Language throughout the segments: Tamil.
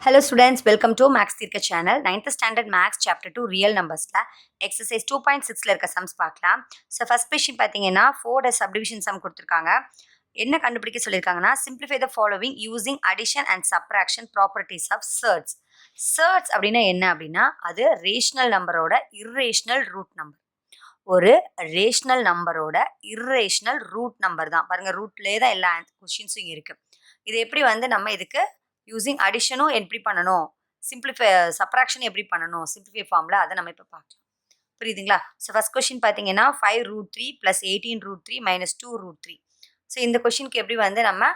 Hello students, welcome to Max Thirka channel. 9th standard Max chapter 2 real numbers la exercise 2.6 la irka sums paakalam. So first question pathina 4 subdivision sum கொடுத்திருக்காங்க. என்ன கண்டுபிடிக்க சொல்லிருக்காங்கன்னா simplify the following using addition and subtraction properties of surds. Surds அப்படினா என்ன அப்படினா அது ரேஷனல் நம்பரோட irrational root number. ஒரு ரேஷனல் நம்பரோட irrational root number தான். பாருங்க ரூட்லயே தான் எல்லா क्वेश्चंஸும் இருக்கு. இது எப்படி வந்து நம்ம இதுக்கு யூசிங் அடிஷனும் எப்படி பண்ணணும், சிம்பிளிஃபை சப்ராக்ஷன் எப்படி பண்ணணும், சிம்பிளிஃபை ஃபார்மில் அதை நம்ம இப்போ பார்க்கலாம். புரியுதுங்களா? ஸோ ஃபஸ்ட் கொஸ்டின் பார்த்தீங்கன்னா 5√3 + 18√3 - 2√3. ஸோ இந்த கொஸ்டினுக்கு எப்படி வந்து நம்ம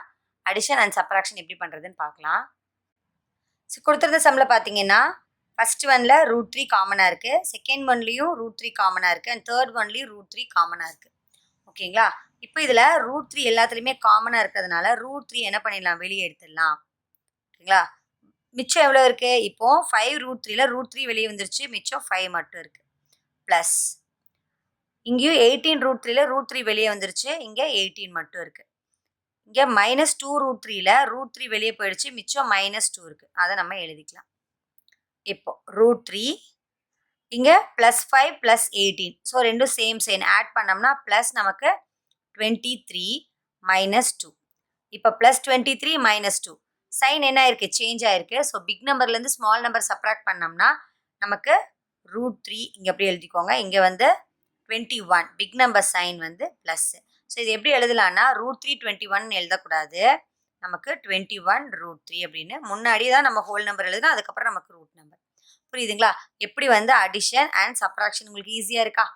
அடிஷன் அண்ட் சப்ராக்ஷன் எப்படி பண்ணுறதுன்னு பார்க்கலாம். ஸோ கொடுத்துருந்த சம்மில் பார்த்தீங்கன்னா ஃபஸ்ட் ஒன்ல √3 காமனாக இருக்குது, செகண்ட் ஒன்லேயும் √3 காமனாக இருக்குது, அண்ட் தேர்ட் ஒன்லேயும் √3 காமனாக இருக்குது. ஓகேங்களா? இப்போ இதில் √3 எல்லாத்துலேயுமே காமனாக இருக்கிறதுனால √3 என்ன பண்ணிடலாம், வெளியே எடுத்துடலாம். ஓகேங்களா? மிச்சம் எவ்வளோ இருக்குது? இப்போ 5√3ல √3 வெளியே வந்துருச்சு, மிச்சம் 5 மட்டும் இருக்குது. ப்ளஸ் இங்கேயும் 18√3ல √3 வெளியே வந்துருச்சு, இங்கே 18 மட்டும் இருக்குது. இங்கே -2√3ல √3 வெளியே போயிடுச்சு, மிச்சம் -2 இருக்குது. அதை நம்ம எழுதிக்கலாம். இப்போ √3 இங்கே +5 + 18. ஸோ ரெண்டும் சேம் சைன் ஆட் பண்ணோம்னா ப்ளஸ் நமக்கு 23 -2. இப்போ +23 -2 சைன் என்ன ஆயிருக்கு, சேஞ்ச் ஆயிருக்கு. ஸோ பிக் நம்பர்லேருந்து ஸ்மால் நம்பர் சப்ராக்ட் பண்ணோம்னா நமக்கு √3 இங்கே எப்படி எழுதிக்கோங்க, இங்கே வந்து 21 பிக் நம்பர் சைன் வந்து ப்ளஸ். ஸோ இது எப்படி எழுதலான்னா √3 21 எழுதக்கூடாது, நமக்கு 21 √3 அப்படின்னு முன்னாடி தான் நம்ம ஹோல் நம்பர் எழுதுனா அதுக்கப்புறம் நமக்கு ரூட் நம்பர். புரியுதுங்களா? எப்படி வந்து அடிஷன் அண்ட் சப்ராக்ஷன் உங்களுக்கு ஈஸியாக இருக்கா?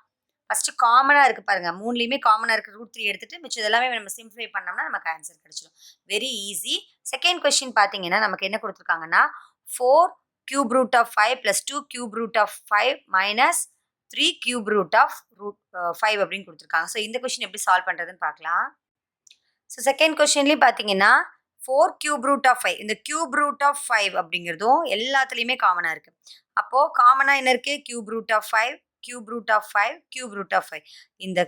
ஃபஸ்ட்டு காமனாக இருக்குது பாருங்கள், மூணுலேயுமே காமனாக இருக்குது. √3 எடுத்துகிட்டு மிச்சம் இதெல்லாமே நம்ம சிம்பிளை பண்ணோம்னா நமக்கு ஆன்சர் கிடச்சிடும். Very easy. செகண்ட் கொஸ்டின் பார்த்தீங்கன்னா நமக்கு என்ன கொடுத்துருக்காங்கன்னா 4³ √5 + 2³ √5 - 3³ √5 அப்படின்னு கொடுத்துருக்காங்க. ஸோ இந்த கொஸ்டின் எப்படி சால்வ் பண்ணுறதுன்னு பார்க்கலாம். ஸோ செகண்ட் கொஸ்டின்லேயும் பார்த்தீங்கன்னா 4³ √5 இந்த ³ அப்படிங்கிறதும் எல்லாத்துலேயுமே காமனாக இருக்குது. அப்போது காமனாக என்ன இருக்குது, ³ √5 இந்த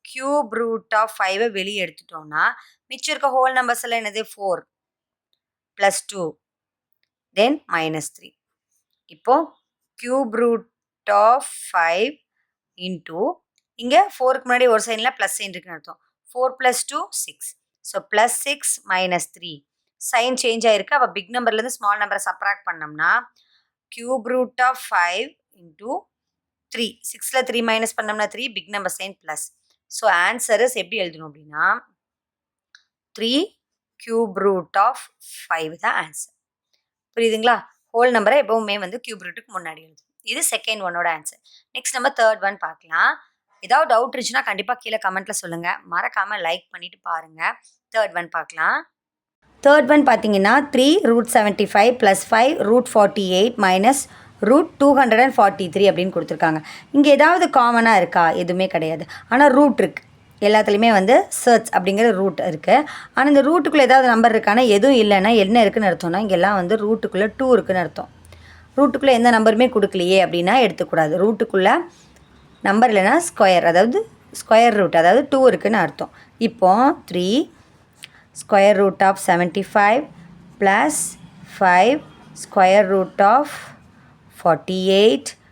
³ வெளியே எடுத்துட்டோம்னா மிச்சம் இருக்க ஹோல் நம்பர்ஸ் எல்லாம் என்னது, 4 + 2 தென் -3. இப்போ ³ இன்டூ இங்கே 4க்கு முன்னாடி ஒரு சைனில் ப்ளஸ் சைன் இருக்குன்னு அர்த்தம். 4 + 2 6. ஸோ +6 -3 சைன் சேஞ்ச் ஆயிருக்கு. அப்போ பிக் நம்பர்லேருந்து ஸ்மால் நம்பரை சப்ராக்ட் பண்ணோம்னா ³ இன்டூ 3 6ல் 3 மைனஸ் பண்ணோம்னா 3 big number sign plus. So answers எப்படி எழுதணும் அப்படின்னா 3³ தான் ஆன்சர். புரியுதுங்களா? ஹோல் நம்பரை எப்பவுமே வந்து ³ முன்னாடி எழுதும். இது செகண்ட் ஒன்னோட ஆன்சர். நெக்ஸ்ட் நம்ம தேர்ட் ஒன் பார்க்கலாம். ஏதாவது டவுட் இருந்துச்சுன்னா கண்டிப்பாக கீழே கமெண்ட்டில் சொல்லுங்கள், மறக்காமல் லைக் பண்ணிவிட்டு பாருங்கள். தேர்ட் ஒன் பார்க்கலாம். தேர்ட் ஒன் பார்த்தீங்கன்னா 3√75 + 5√48 - √243 அப்படின்னு கொடுத்துருக்காங்க. இங்கே ஏதாவது காமனாக இருக்கா? எதுவுமே கிடையாது. ஆனால் ரூட் இருக்குது, எல்லாத்துலேயுமே வந்து சர்ச் அப்படிங்கிற ரூட் இருக்குது. ஆனால் இந்த ரூட்டுக்குள்ளே ஏதாவது நம்பர் இருக்கானா எதுவும் இல்லைன்னா என்ன இருக்குதுன்னு அர்த்தம்னா இங்கெல்லாம் வந்து ரூட்டுக்குள்ளே 2 இருக்குதுன்னு அர்த்தம். ரூட்டுக்குள்ளே எந்த நம்பருமே கொடுக்கலையே அப்படின்னா எடுத்துக்கூடாது. ரூட்டுக்குள்ளே நம்பர் இல்லைன்னா ஸ்கொயர், அதாவது ஸ்கொயர் ரூட், அதாவது 2 இருக்குதுன்னு அர்த்தம். இப்போது 3√75 + 5√48 -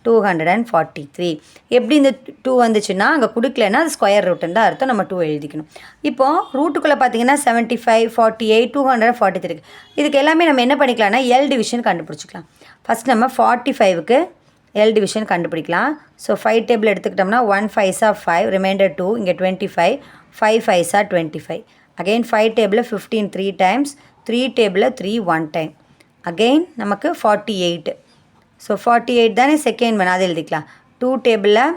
√243. எப்படி இந்த 2 வந்துச்சுன்னா அங்கே கொடுக்கலன்னா அது ஸ்கொயர் ரூட்டுன்னு தான் அர்த்தம், நம்ம 2 எழுதிக்கணும். இப்போது ரூட்டுக்குள்ளே பார்த்தீங்கன்னா 75 48 243 இதுக்கு எல்லாமே நம்ம என்ன பண்ணிக்கலாம்னா எல் டிவிஷன் கண்டுபிடிச்சிக்கலாம். ஃபஸ்ட் நம்ம 45க்கு எல் டிவிஷன் கண்டுபிடிக்கலாம். ஸோ 5 டேபிள் எடுத்துக்கிட்டோம்னா 1 5s are 5 ரிமைண்டர் 2 இங்கே 25 5 5s are 25. அகெயின் 5 டேபிளில் 15 3 times 3 டேபிளில் 3 1 time. அகெயின் நமக்கு 48. ஸோ 48 தானே செகண்ட் ஒன், அதை எழுதிக்கலாம். 2 டேபிளில்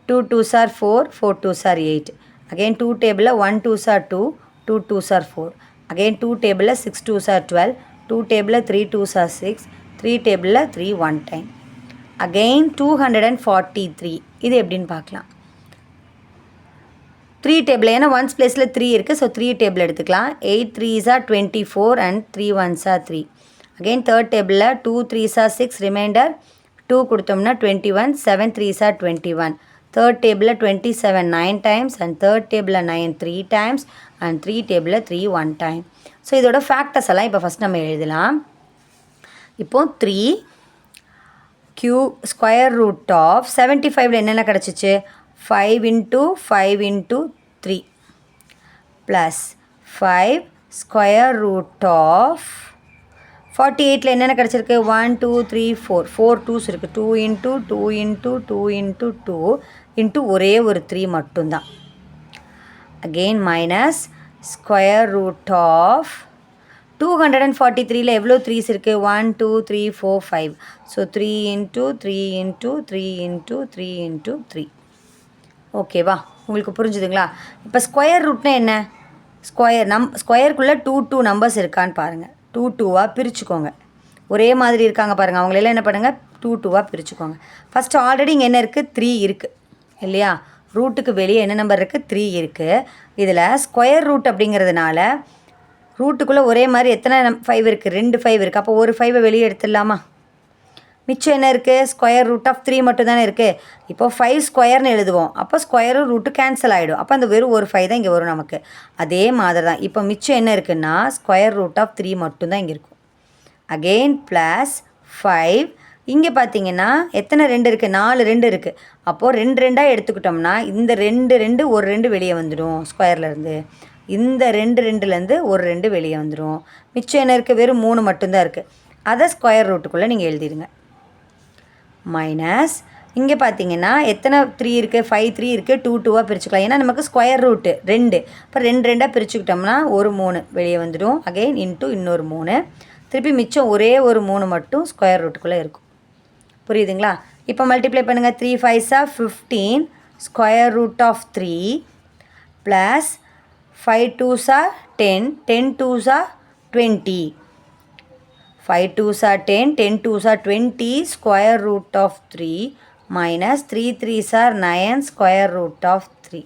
2 2s are 4 4 2s are 8. Again 2 டேபிளில் 1 2s are 2 2 2s are 4. Again 2 டேபிளில் 6 2s are 12 2 டேபிளில் 3 2s are 6 3 டேபிளில் 3 1 time. அகெயின் 243 இது எப்படின்னு பார்க்கலாம். 3 டேபிள், ஏன்னா ஒன்ஸ் பிளேஸில் 3 இருக்குது, ஸோ 3 டேபிள் எடுத்துக்கலாம். 8 3s are 24 and 3 1s are 3. Again third டேபிளில் 2 3s are 6 ரிமைண்டர் 2 கொடுத்தோம்னா 21 7 3s are 21. தேர்ட் டேபிளில் 27 9 times and தேர்ட் டேபிளில் 9 3 times and 3 டேபிளில் 3 1 time. ஸோ இதோட ஃபேக்டர்ஸ் எல்லாம் இப்போ ஃபஸ்ட் நம்ம எழுதலாம். இப்போது 3 ஸ்கொயர் ரூட் ஆஃப் 75ல் என்னென்ன கிடச்சிச்சு 5 × 5 × 3 ப்ளஸ் 5 ஸ்கொயர் ரூட் ஆஃப் 48ல் என்னென்ன கிடச்சிருக்கு 1 2 3 4 2s இருக்குது 2 × 2 × 2 × 2 இன்ட்டு ஒரே ஒரு 3 மட்டும்தான். Again minus square root of 243ல் எவ்வளோ 3s இருக்குது 1 2 3 4 5 ஸோ 3 × 3 × 3 × 3 × 3. ஓகேவா, உங்களுக்கு புரிஞ்சுதுங்களா? இப்போ ஸ்கொயர் ரூட்னா என்ன? ஸ்கொயருக்குள்ளே 2 நம்பர்ஸ் இருக்கான்னு பாருங்கள். 2 பிரிச்சுக்கோங்க. ஒரே மாதிரி இருக்காங்க பாருங்கள், அவங்களெல்லாம் என்ன பண்ணுங்கள் 2 பிரிச்சுக்கோங்க. ஃபஸ்ட்டு ஆல்ரெடி இங்கே என்ன இருக்குது 3 இருக்குது இல்லையா? ரூட்டுக்கு வெளியே என்ன நம்பர் இருக்குது 3 இருக்குது. இதில் ஸ்கொயர் ரூட் அப்படிங்கிறதுனால ரூட்டுக்குள்ளே ஒரே மாதிரி எத்தனை 5 இருக்குது 2 5 இருக்குது. அப்போ ஒரு 5 வெளியே எடுத்துடலாமா? மிச்சம் என்ன இருக்குது ஸ்கொயர் ரூட் ஆஃப் 3 மட்டும் தானே இருக்குது. இப்போ 5 ஸ்கொயர்னு எழுதுவோம். அப்போ ஸ்கொயரும் ரூட்டு கேன்சல் ஆகிடும். அப்போ அந்த வெறும் ஒரு 5 தான் இங்கே வரும் நமக்கு. அதே மாதிரி தான் இப்போ மிச்சம் என்ன இருக்குன்னா ஸ்கொயர் ரூட் ஆஃப் 3 மட்டும்தான் இங்கே இருக்கும். அகெயின் ப்ளஸ் 5 இங்கே பார்த்தீங்கன்னா எத்தனை 2 இருக்குது 4 2 இருக்குது. அப்போது 2 2 எடுத்துக்கிட்டோம்னா இந்த 2 2 ஒரு 2 வெளியே வந்துடும் ஸ்கொயர்லேருந்து. இந்த 2 2லேருந்து ஒரு 2 வெளியே வந்துடும். மிச்சம் என்ன இருக்குது வெறும் 3 மட்டும்தான் இருக்குது. அதை ஸ்கொயர் ரூட்டுக்குள்ளே நீங்கள் எழுதிடுங்க. மைனஸ் இங்கே பார்த்தீங்கன்னா எத்தனை 3 இருக்குது 5 3 இருக்குது 2 பிரிச்சுக்கலாம். ஏன்னா நமக்கு ஸ்கொயர் ரூட்டு 2. இப்போ 2 2 பிரிச்சுக்கிட்டோம்னா ஒரு 3 வெளியே வந்துடும். அகெயின் இன்ட்டு இன்னொரு 3. திருப்பி மிச்சம் ஒரே ஒரு 3 மட்டும் ஸ்கொயர் ரூட்டுக்குள்ளே இருக்கும். புரியுதுங்களா? இப்போ மல்டிப்ளை பண்ணுங்கள். 3 5s are 15 square root of 3 plus 5 2s are 10 10 2s are 20 5 2s are 10 10 2s are 20 square root of 3 minus 3 3s are 9 square root of 3.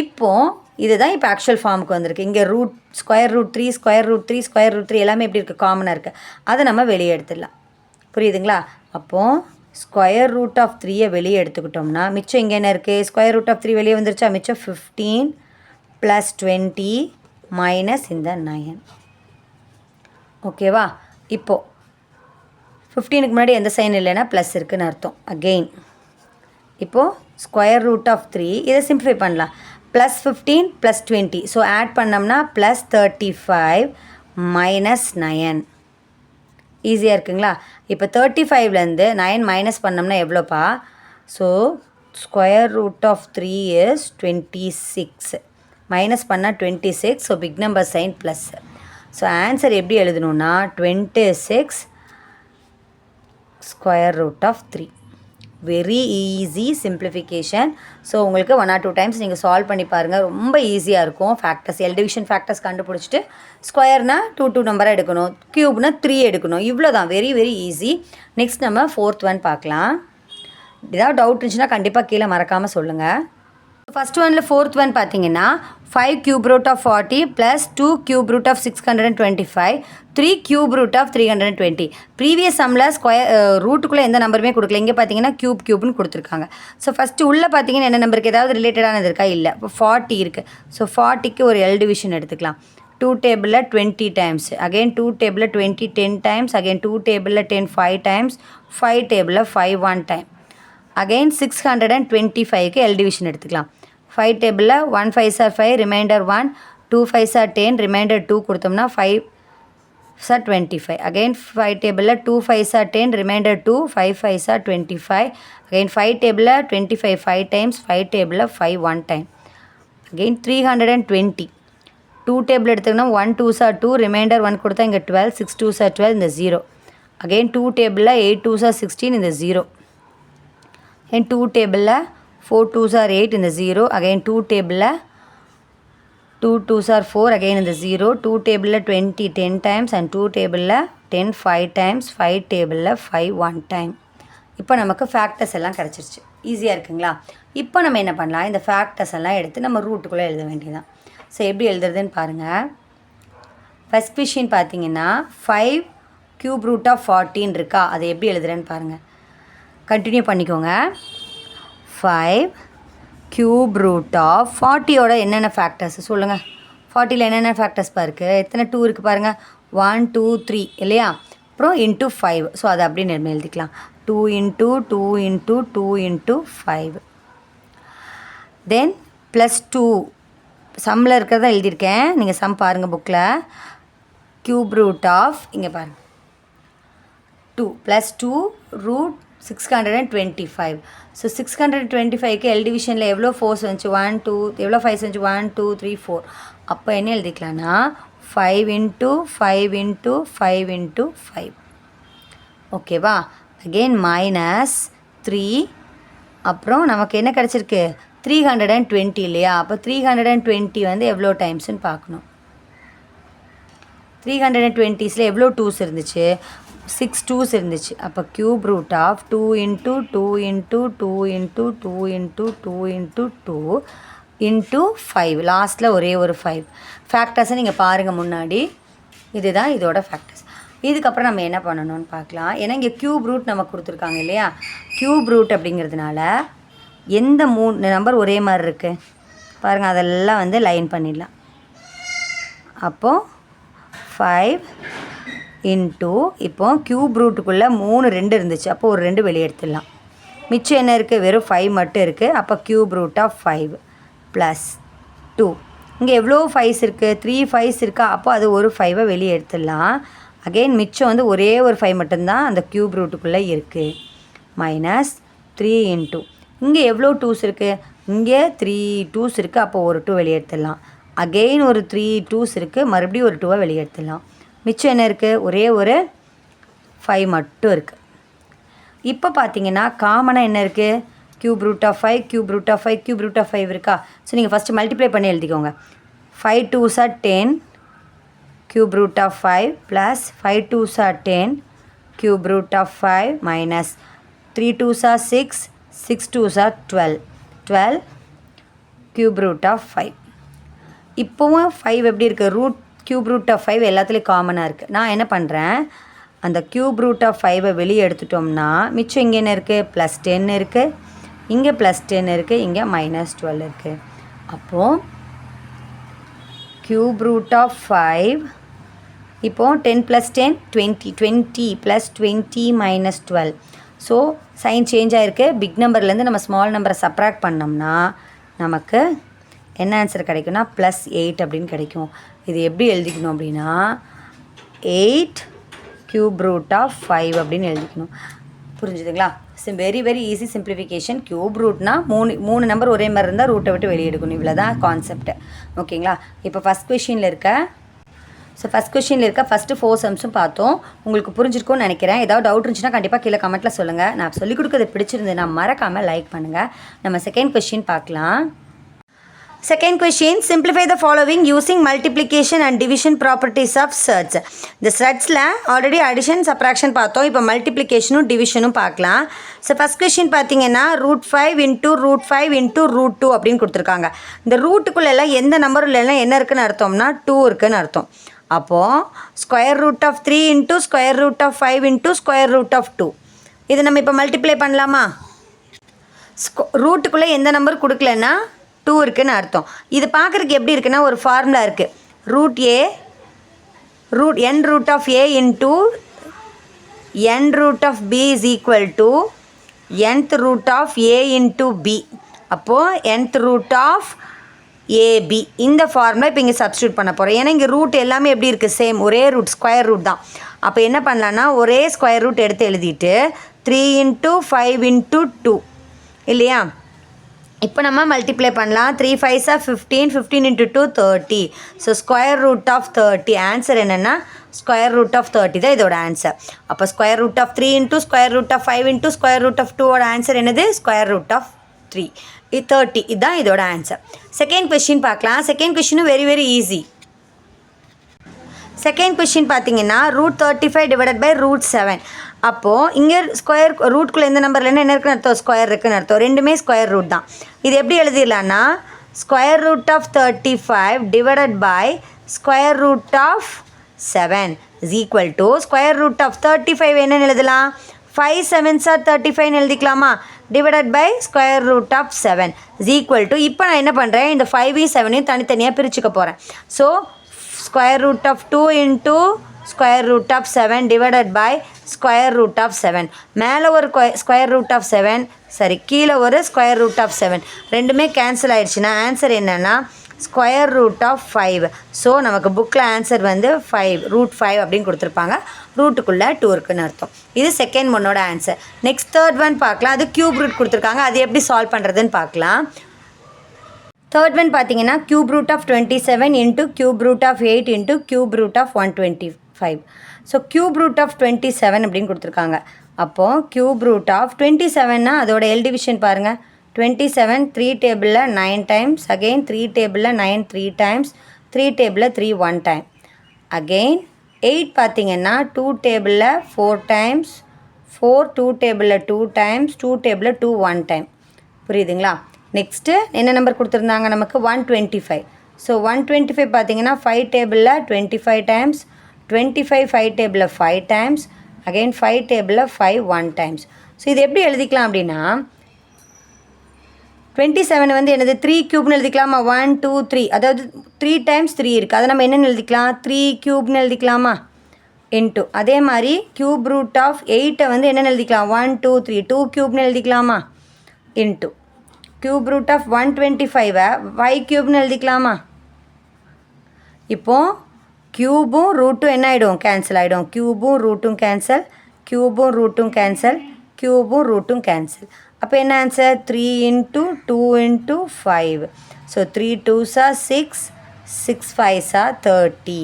இப்போது இதுதான் இப்போ ஆக்சுவல் ஃபார்முக்கு வந்திருக்கு. இங்கே root square root 3 square root 3 square root 3 எல்லாமே எப்படி இருக்குது காமனாக இருக்குது. அதை நம்ம வெளியே எடுத்துடலாம். புரியுதுங்களா? அப்போது ஸ்கொயர் ரூட் ஆஃப் 3 வெளியே எடுத்துக்கிட்டோம்னா மிச்சம் இங்கே என்ன இருக்குது ஸ்கொயர் ரூட் ஆஃப் 3 வெளியே வந்துருச்சா? மிச்சம் 15 ப்ளஸ் 20 மைனஸ் இந்த 9. ஓகேவா? இப்போது 15க்கு முன்னாடி எந்த சைன் இல்லைன்னா ப்ளஸ் இருக்குதுன்னு அர்த்தம். அகெயின் இப்போது ஸ்கொயர் ரூட் ஆஃப் 3 இதை சிம்ப்ளிஃபை பண்ணலாம். ப்ளஸ் 15 ப்ளஸ் 20 ஸோ ஆட் பண்ணோம்னா ப்ளஸ் 35 மைனஸ் 9. ஈஸியாக இருக்குங்களா? இப்போ 35லேருந்து 9 மைனஸ் பண்ணோம்னா எவ்வளோப்பா? So square root of 3 is 26. Minus பண்ணால் 26. So big number sign plus. So answer எப்படி எழுதணுன்னா 26 square root of 3. Very easy simplification. So உங்களுக்கு 1 or 2 டைம்ஸ் நீங்கள் சால்வ் பண்ணி பாருங்கள். ரொம்ப ஈஸியாக இருக்கும். ஃபேக்டர்ஸ் டிவிஷன் ஃபேக்டர்ஸ் கண்டுபிடிச்சிட்டு ஸ்கொயர்னால் 2 நம்பராக எடுக்கணும், க்யூப்னா 3 எடுக்கணும். இவ்வளோ தான். Very very easy. நெக்ஸ்ட் நம்ம 4th ஒன் பார்க்கலாம். ஏதாவது டவுட் இருந்துச்சுன்னா கண்டிப்பாக கீழே மறக்காமல் சொல்லுங்கள். ஃபஸ்ட் ஒனில் 4th ஒன் பார்த்தீங்கன்னா 5 cube root of 40 plus 2 cube root of 625 3 cube root of 320. Previous சம்மில் ஸ்கொயர் ரூட்டுக்குள்ளே எந்த நம்பருமே கொடுக்கல. இங்கே பார்த்தீங்கன்னா க்யூப்னு கொடுத்துருக்காங்க. ஸோ ஃபஸ்ட்டு உள்ளே பார்த்தீங்கன்னா என்ன நம்பருக்கு ஏதாவது ரிலேட்டடானது இருக்கா? இல்லை. இப்போ 40 இருக்குது. ஸோ 40க்கு ஒரு L டிவிஷன் எடுத்துக்கலாம். 2 டேபிளில் 20 டைம்ஸ், அகெயின் 2 டேபிளில் 20 10 டைம்ஸ், அகெயின் 2 டேபிளில் 10 5 டைம்ஸ், 5 டேபிளில் 5 1 டைம், அகெயின் 625க்கு L டிவிஷன் எடுத்துக்கலாம். 5 டேபிளில் 1 5s are 5 reminder 1, 2 5s are 10 reminder 2 கொடுத்தோம்னா 5s are 25. அகெயின் 5 டேபிளில் 2 5s are 10 reminder 2, 5 5s are 25. Again 5 டேபிளில் 25 5 டைம்ஸ், 5 டேபிளில் 5 1 டைம், அகெயின் 320. 2 டேபிள் எடுத்துக்கிட்டோம்னா 1 2s are 2 ரிமைண்டர் 1 கொடுத்தா இங்கே 12, 6 2s are 12 இந்த 0. அகெயின் 2 டேபிளில் 8 2s are 16 இந்த 0. அகெயின் 2 டேபிளில் 4 2s are 8 in the 0. Again 2 table 2 2s are 4 again in the 0. 2 table 20 10 times and 2 table 10 5 times, 5 table 5 1 time. இப்போ நமக்கு ஃபேக்டர்ஸ் எல்லாம் கிடச்சிருச்சு. ஈஸியாக இருக்குங்களா? இப்போ நம்ம என்ன பண்ணலாம், இந்த ஃபேக்டர்ஸ் எல்லாம் எடுத்து நம்ம ரூட்டுக்குள்ளே எழுத வேண்டியதான். ஸோ எப்படி எழுதுறதுன்னு பாருங்கள். ஃபஸ்ட் கொஷின் பார்த்தீங்கன்னா 5 cube root of 14 இருக்கா? அதை எப்படி எழுதுறேன்னு பாருங்கள். கண்டினியூ பண்ணிக்கோங்க. 5 cube root of 40யோட என்னென்ன ஃபேக்டர்ஸ் சொல்லுங்கள். 40ல் என்னென்ன ஃபேக்டர்ஸ்ப்பா இருக்குது, எத்தனை 2 இருக்குது பாருங்கள், 1 2 3 இல்லையா, அப்புறம் இன்ட்டு 5. ஸோ அதை அப்படியே நம்ம எழுதிக்கலாம், 2 இன்ட்டு 2 இன்ட்டு 2 இன்ட்டு 5. தென் ப்ளஸ் 2 சம்மில் இருக்கிறதா எழுதியிருக்கேன், நீங்கள் சம் பாருங்கள் புக்கில். க்யூப் ரூட் ஆஃப் இங்கே பாருங்கள் 2 ப்ளஸ் 2 ரூட் 625. ஸோ 625க்கு எல் டிவிஷனில் எவ்வளோ 4 வந்துச்சு, 1 2 எவ்வளோ 5 வந்துச்சு, 1 2 3 4. அப்போ என்ன எழுதிக்கலாம்னா 5 இன்ட்டு 5 இன்ட்டு 5 இன்ட்டு 5. ஓகேவா, அகெயின் மைனஸ் 3. அப்புறம் நமக்கு என்ன கிடச்சிருக்கு 320 இல்லையா, அப்போ 320 வந்து எவ்வளோ டைம்ஸ்ன்னு பார்க்கணும். 320ஸில் எவ்வளோ 2s இருந்துச்சு, 6 2s இருந்துச்சு. அப்போ cube root of 2 into 2 into 2 into 2 into 2 into 2 into 5. லாஸ்ட்டில் ஒரே ஒரு 5. ஃபேக்டர்ஸை நீங்கள் பாருங்கள் முன்னாடி, இதுதான் இதோட ஃபேக்டர்ஸ். இதுக்கப்புறம் நம்ம என்ன பண்ணணும்னு பார்க்கலாம். ஏன்னா இங்கே க்யூப் ரூட் நமக்கு கொடுத்துருக்காங்க இல்லையா, க்யூப் ரூட் அப்படிங்கிறதுனால எந்த 3 நம்பர் ஒரே மாதிரி இருக்குது பாருங்கள், அதெல்லாம் வந்து லைன் பண்ணிடலாம். அப்போது 5 இன்ட்டு இப்போ க்யூப் ரூட்டுக்குள்ளே 3 2 இருந்துச்சு, அப்போ ஒரு 2 வெளியே எடுத்துடலாம். மிச்சம் என்ன இருக்குது, வெறும் 5 மட்டும் இருக்குது. அப்போ க்யூப் ரூட் ஆஃப் 5 ப்ளஸ் 2. இங்கே எவ்வளோ 5s இருக்குது, 3 5s இருக்கா, அப்போ அது ஒரு 5ஐ வெளியே எடுத்துடலாம். அகெயின் மிச்சம் வந்து ஒரே ஒரு 5 மட்டும்தான் அந்த க்யூப் ரூட்டுக்குள்ளே இருக்குது. மைனஸ் 3 இன்ட்டு இங்கே எவ்வளோ 2s இருக்குது, இங்கே 3 2s இருக்குது, அப்போ ஒரு 2 வெளியே எடுத்துடலாம். அகெயின் ஒரு 3 2s இருக்குது, மறுபடியும் ஒரு 2ஐ வெளியே எடுத்துடலாம். மிச்சம் என்ன இருக்குது, ஒரே ஒரு 5 மட்டும் இருக்குது. இப்போ பார்த்தீங்கன்னா காமனாக என்ன இருக்குது, cube root of 5 cube root of 5 cube root of 5 இருக்கா. ஸோ நீங்கள் ஃபஸ்ட்டு மல்டிப்ளை பண்ணி எழுதிக்கோங்க. 5 2s are 10 cube root of 5 plus 5 2s are 10 cube root of 5 minus 3 2s are 6 6 2s are 12 cube root of 5. இப்போவும் 5 எப்படி இருக்குது, ரூட் க்யூப் ரூட் ஆஃப் 5 எல்லாத்துலேயும் காமனாக இருக்குது. நான் என்ன பண்ணுறேன், அந்த க்யூப் ரூட் ஆஃப் 5ஐ வெளியே எடுத்துட்டோம்னா மிச்சம் இங்கே என்ன இருக்குது, ப்ளஸ் 10 இருக்குது, இங்கே ப்ளஸ் 10 இருக்குது, இங்கே மைனஸ் 12 இருக்குது. அப்போது க்யூப் ரூட் ஆஃப் 5 இப்போது 10 + 10 20 20 + 20 மைனஸ் 12. ஸோ சைன் சேஞ்ச் ஆகிருக்கு. பிக் நம்பர்லேருந்து நம்ம ஸ்மால் நம்பரை சப்ராக்ட் பண்ணோம்னா நமக்கு என்ன ஆன்சர் கிடைக்கும்னா +8 அப்படின்னு கிடைக்கும். இது எப்படி எழுதிக்கணும் அப்படின்னா 8 க்யூப் ரூட் ஆஃப் 5 அப்படின்னு எழுதிக்கணும். புரிஞ்சுதுங்களா? Very very easy simplification. Cube ரூட்னா 3 நம்பர் ஒரே மாதிரி இருந்தால் ரூட்டை விட்டு வெளியே எடுக்கணும். இவ்வளோ தான் கான்செப்ட். ஓகேங்களா? இப்போ ஃபஸ்ட் கொஷினில் இருக்க ஃபஸ்ட்டு 4 சம்ஸும் பார்த்தோம். உங்களுக்கு புரிஞ்சிருக்கும்னு நினைக்கிறேன். ஏதாவது டவுட் இருந்துச்சுன்னா கண்டிப்பாக கீழே கமெண்ட்டில் சொல்லுங்கள். நான் சொல்லிக் கொடுக்குறது பிடிச்சிருந்ததுன்னா மறக்காமல் லைக் பண்ணுங்கள். நம்ம செகண்ட் கொஷின் பார்க்கலாம். Second question, simplify the following using multiplication and division properties of surds. இந்த surdsல ஆல்ரெடி அடிஷன் சப்ராக்ஷன் பார்த்தோம். இப்போ மல்டிப்ளிகேஷனும் டிவிஷனும் பார்க்கலாம். ஸோ ஃபஸ்ட் கொஷின் பார்த்தீங்கன்னா √5 இன்ட்டு √5 இன்ட்டு √2 அப்படின்னு கொடுத்துருக்காங்க. இந்த ரூட்டுக்குள்ளெல்லாம் எந்த நம்பரும் இல்லைன்னா என்ன இருக்குன்னு அர்த்தம்னா 2 இருக்குன்னு அர்த்தம். அப்போது √3 இன்ட்டு √5 இன்ட்டு √2. இது நம்ம இப்போ மல்டிப்ளை பண்ணலாமா? ரூட்டுக்குள்ளே எந்த நம்பர் கொடுக்கலன்னா 2 இருக்குன்னு அர்த்தம். இது பார்க்குறதுக்கு எப்படி இருக்குன்னா ஒரு ஃபார்முலா இருக்குது. n root of a into n root of b is equal to nth root of a into b. அப்போது nth root of ab இந்த ஃபார்முலா இப்போ இங்கே சப்ஸ்டியூட் பண்ண போகிறோம். ஏன்னா இங்கே ரூட் எல்லாமே எப்படி இருக்குது, சேம் ஒரே ரூட், ஸ்கொயர் ரூட் தான். அப்போ என்ன பண்ணலான்னா ஒரே ஸ்கொயர் ரூட் எடுத்து எழுதிட்டு 3 × 5 × 2 இல்லையா? இப்போ நம்ம மல்டிப்ளை பண்ணலாம். 3 5s are 15 15 × 2 30. So square root of 30. Answer என்னென்னா ஸ்கொயர் ரூட் ஆஃப் 30 தான் இதோட ஆன்சர். அப்போ square root of 3 into square root of 5 into square root of 2ஓட ஆன்சர் என்னது, ஸ்கொயர் ரூட் ஆஃப் 3 30. இதுதான் இதோட ஆன்சர். செகண்ட் கொஷின் பார்க்கலாம். செகண்ட் கொஷினும் very very easy. Second question பார்த்தீங்கன்னா √35 / √7. அப்போது இங்கே ஸ்கொயர் ரூட்குள்ளே எந்த நம்பர்லன்னா என்ன இருக்குன்னு அர்த்தம், ஸ்கொயர் இருக்குன்னு அர்த்தம். ரெண்டுமே ஸ்கொயர் ரூட் தான். இது எப்படி எழுதிடலான்னா square root of 35 / square root of 7 is equal to square root of 35 என்னன்னு எழுதலாம், 5 7s are 35 எழுதிக்கலாமா divided by square root of 7 is equal to இப்போ நான் என்ன பண்ணுறேன் இந்த 5ஐயும் 7ஐயும் தனித்தனியாக பிரிச்சுக்க போகிறேன் so square root of 2 into square root of 7 divided by square root of 7 மேலே ஒரு ஸ்கொயர் ரூட் ஆஃப் 7 சரி கீழே ஒரு ஸ்கொயர் ரூட் ஆஃப் 7 ரெண்டுமே கேன்சல் ஆகிடுச்சுன்னா ஆன்சர் என்னென்னா ஸ்கொயர் ரூட் ஆஃப் 5 ஸோ நமக்கு புக்கில் ஆன்சர் வந்து 5 ரூட் 5 அப்படின்னு கொடுத்துருப்பாங்க ரூட்டுக்குள்ளே 2 இருக்குன்னு அர்த்தம் இது செகண்ட் ஒன்னோட ஆன்சர் நெக்ஸ்ட் தேர்ட் ஒன் பார்க்கலாம் அது க்யூப் ரூட் கொடுத்துருக்காங்க அது எப்படி சால்வ் பண்ணுறதுன்னு பார்க்கலாம் தேர்ட் ஒன் பார்த்தீங்கன்னா cube root of 27 into cube root of 8 into cube root of 125 so cube root of 27 அப்படின்னு கொடுத்துருக்காங்க அப்போது க்யூப் ரூட் ஆஃப் 27னா அதோட எல் டிவிஷன் பாருங்கள் 27 3 டேபிளில் 9 டைம்ஸ் அகெயின் 3 டேபிளில் 9 3 டைம்ஸ் 3 டேபிளில் 3 1 டைம் அகெயின் 8 பார்த்தீங்கன்னா 2 டேபிளில் 4 டைம்ஸ் 4 2 டேபிளில் 2 டைம்ஸ் 2 டேபிளில் 2 1 டைம் புரியுதுங்களா நெக்ஸ்ட்டு என்ன நம்பர் கொடுத்துருந்தாங்க நமக்கு 125 ஸோ 125 பார்த்தீங்கன்னா 5 டேபிளில் 25 டைம்ஸ் 25 5 டேபிளில் 5 டைம்ஸ் அகெயின் 5 டேபிளில் 5 1 டைம்ஸ் ஸோ இது எப்படி எழுதிக்கலாம் அப்படின்னா 27 வந்து என்னது 3 க்யூப்னு எழுதிக்கலாமா 1 2 3 அதாவது 3 டைம்ஸ் 3 இருக்குது அதை நம்ம என்னென்னு எழுதிக்கலாம் 3 க்யூப்னு எழுதிக்கலாமா இன்ட்டு அதே மாதிரி க்யூப் ரூட் ஆஃப் 8 வந்து என்னென்னு எழுதிக்கலாம் 1 2 3 2 க்யூப்னு எழுதிக்கலாமா இன்ட்டு க்யூப் ரூட் ஆஃப் 125 5 க்யூப்னு எழுதிக்கலாமா இப்போது க்யூபும் ரூட்டும் என்ன ஆகிடும் கேன்சல் ஆகிடும் க்யூபும் ரூட்டும் கேன்சல் க்யூபும் ரூட்டும் கேன்சல் க்யூபும் ரூட்டும் கேன்சல் அப்போ என்ன answer 3 into 2 into 5 so 3 2s are 6 6 5s are 30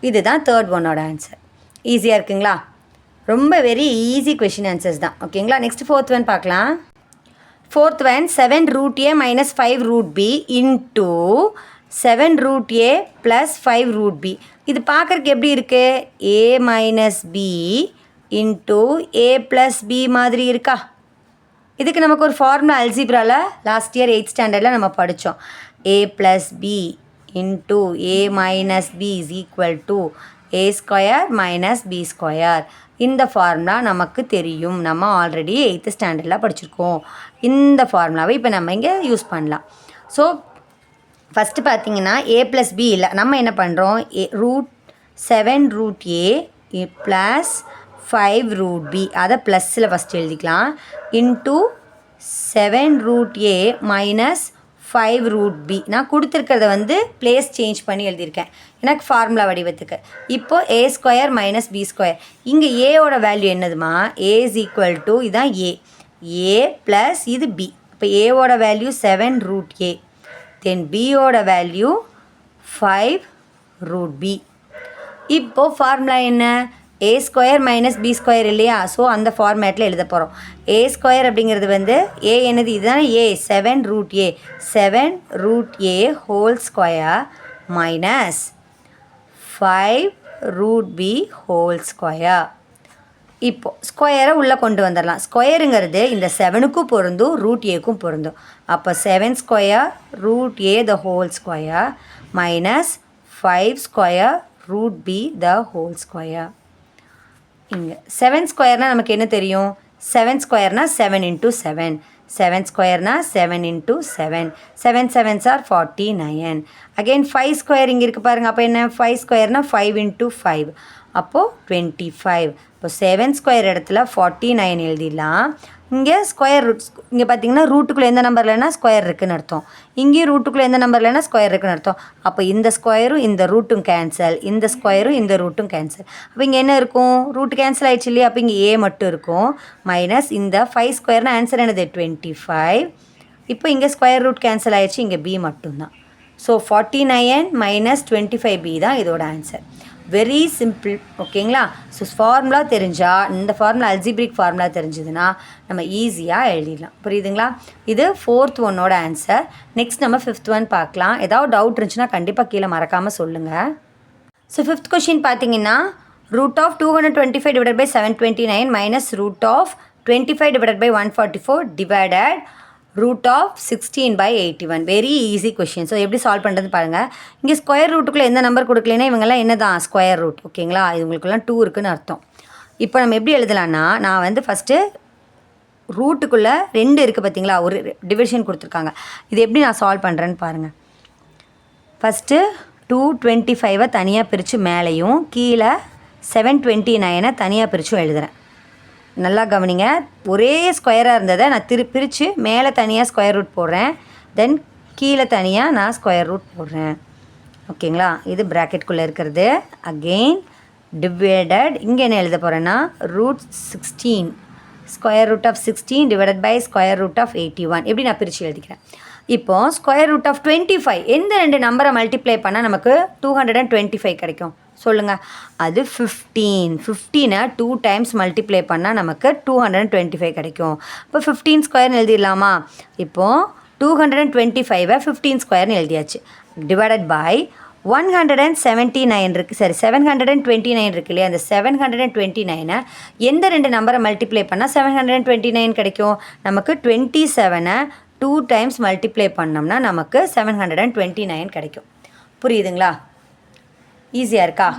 இதுதான் தேர்ட் ஒன்னோட ஆன்சர் ஈஸியாக இருக்குங்களா ரொம்ப வெரி ஈஸி கொஷின் ஆன்சர்ஸ் தான் ஓகேங்களா நெக்ஸ்ட் ஃபோர்த் ஒன் பார்க்கலாம் fourth one 7 root A minus 5 root B into 7 root A plus 5 root B இது பார்க்குறக்கு எப்படி இருக்குது A minus B into A plus B மாதிரி இருக்கா இதுக்கு நமக்கு ஒரு ஃபார்முலா அல்ஜிப்ராவில் லாஸ்ட் இயர் 8th ஸ்டாண்டர்டில் நம்ம படித்தோம் A plus B into A minus B is equal to A square minus B square இந்த ஃபார்முலா நமக்கு தெரியும் நம்ம ஆல்ரெடி 8th ஸ்டாண்டர்டில் படிச்சிருக்கோம் இந்த ஃபார்முலாவை இப்போ நம்ம இங்கே யூஸ் பண்ணலாம் ஸோ ஃபஸ்ட்டு பார்த்தீங்கன்னா ஏ ப்ளஸ் பி இல்லை நம்ம என்ன பண்ணுறோம் root 7 root A plus 5 root B அதை ப்ளஸில் ஃபஸ்ட்டு எழுதிக்கலாம் into 7 root A minus 5 root B நான் கொடுத்துருக்கிறத வந்து ப்ளேஸ் சேஞ்ச் பண்ணி எழுதியிருக்கேன் எனக்கு ஃபார்முலா வடிவத்துக்கு இப்போது ஏ ஸ்கொயர் மைனஸ் பி ஸ்கொயர் இங்கே ஏவோட வேல்யூ என்னதுமா ஏ இஸ் ஈக்குவல் டு இதுதான் ஏ ப்ளஸ் இது பி இப்போ ஏவோட வேல்யூ 7 ரூட் ஏ தென் பியோட வேல்யூ 5 ரூட் பி இப்போது ஃபார்முலா என்ன ஏ ஸ்கொயர் மைனஸ் பி ஸ்கொயர் இல்லையா ஸோ அந்த ஃபார்மேட்டில் எழுத போகிறோம் ஏ ஸ்கொயர் அப்படிங்கிறது வந்து ஏ என்னது இதுதான் A 7 root A 7 root A whole square minus 5 root B whole square இப்போது ஸ்கொயரை உள்ளே கொண்டு வந்துடலாம் ஸ்கொயருங்கிறது இந்த 7க்கும் பொருந்தும் ரூட் ஏக்கும் பொருந்தும் அப்போ 7 square root A the whole square minus 5 square root B the whole square இங்கே 7 ஸ்கொயர்னால் நமக்கு என்ன தெரியும் 7 ஸ்கொயர்னால் 7 இன்ட்டு 7 7 ஸ்கொயர்னால் 7 into 7 7 7s are 49 again 5 square இங்கே இருக்குது பாருங்கள் அப்போ என்ன 5 ஸ்கொயர்னால் 5 இன்ட்டு 5 அப்போது 25 இப்போ 7 ஸ்கொயர் இடத்துல 49 எழுதிடலாம் இங்கே ஸ்கொயர் ரூட் இங்கே பார்த்தீங்கன்னா ரூட்டுக்குள்ளே எந்த நம்பர்லனா ஸ்கொயர் இருக்குதுன்னு அர்த்தம் இங்கேயும் ரூட்டுக்குள்ளே எந்த நம்பர்லனா ஸ்கொயர் இருக்குதுன்னு அர்த்தம் அப்போ இந்த ஸ்கொயரும் இந்த ரூட்டும் கேன்சல் இந்த ஸ்கொயரும் இந்த ரூட்டும் கேன்சல் அப்போ இங்கே என்ன இருக்கும் ரூட் கேன்சல் ஆகிடுச்சு இல்லையா அப்போ இங்கே ஏ மட்டும் இருக்கும் மைனஸ் இந்த 5 ஸ்கொயர்னு ஆன்சர் என்னது 25 இப்போ இங்கே ஸ்கொயர் ரூட் கேன்சல் ஆகிடுச்சு இங்கே பி மட்டும்தான் ஸோ 49 மைனஸ் 25b தான் இதோட ஆன்சர் வெரி சிம்பிள் ஓகேங்களா ஸோ ஃபார்முலா தெரிஞ்சால் இந்த ஃபார்முலா அல்ஜிப்ரிக் ஃபார்முலா தெரிஞ்சதுன்னா நம்ம ஈஸியாக எழுதிடலாம் புரியுதுங்களா இது ஃபோர்த் ஒன்னோட ஆன்சர் நெக்ஸ்ட் நம்ம ஃபிஃப்த் ஒன் பார்க்கலாம் ஏதாவது டவுட் இருந்துச்சுன்னா கண்டிப்பாக கீழே மறக்காமல் சொல்லுங்கள் ஸோ ஃபிஃப்த் கொஷின் பார்த்தீங்கன்னா root of 225 divided by 729 minus root of 25 divided by 144 divided root of 16/81 very easy question so எப்படி சால்வ் பண்ணுறது பாருங்கள் இங்கே ஸ்கொயர் ரூட்டுக்குள்ளே எந்த நம்பர் கொடுக்கலன்னா இவங்கெல்லாம் என்ன தான் ஸ்கொயர் ரூட் ஓகேங்களா இவங்களுக்குலாம் 2 இருக்குன்னு அர்த்தம் இப்போ நம்ம எப்படி எழுதலான்னா, நான் வந்து ஃபஸ்ட்டு ரூட்டுக்குள்ளே 2 இருக்குது பார்த்தீங்களா, ஒரு டிவிஷன் கொடுத்துருக்காங்க. இது எப்படி நான் சால்வ் பண்ணுறேன்னு பாருங்கள். ஃபஸ்ட்டு 225 தனியாக பிரித்து மேலேயும் கீழே 729 தனியாக பிரித்தும் எழுதுகிறேன். நல்லா கவனிங்க, ஒரே ஸ்கொயராக இருந்ததை நான் பிரித்து மேலே தனியாக ஸ்கொயர் ரூட் போடுறேன், தென் கீழே தனியாக நான் ஸ்கொயர் ரூட் போடுறேன். ஓகேங்களா, இது ப்ராக்கெட்குள்ளே இருக்கிறது. அகெயின் டிவைடட், இங்கே என்ன எழுத போகிறேன்னா √16 square root of 16 divided by square root of 81. எப்படி நான் பிரித்து எழுதிக்கிறேன். இப்போது ஸ்கொயர் ரூட் ஆஃப் 25 எந்த 2 நம்பரை மல்டிப்ளை பண்ணால் நமக்கு 225 கிடைக்கும் சொல்லுங்கள். அது 15 2 டைம்ஸ் மல்டிப்ளை பண்ணால் நமக்கு 225 கிடைக்கும். இப்போ 15 ஸ்கொயர்னு எழுதிடலாமா. இப்போது 225 15 ஸ்கொயர்னு எழுதியாச்சு. டிவைடட் பை 179 இருக்குது, சரி 729 இருக்கு இல்லையா, அந்த 729 எந்த 2 நம்பரை மல்டிப்ளை பண்ணால் 729 கிடைக்கும். நமக்கு 27 2 டைம்ஸ் மல்டிப்ளை பண்ணோம்னா நமக்கு 729 கிடைக்கும். புரியுதுங்களா, ஈஸியாக இருக்கா.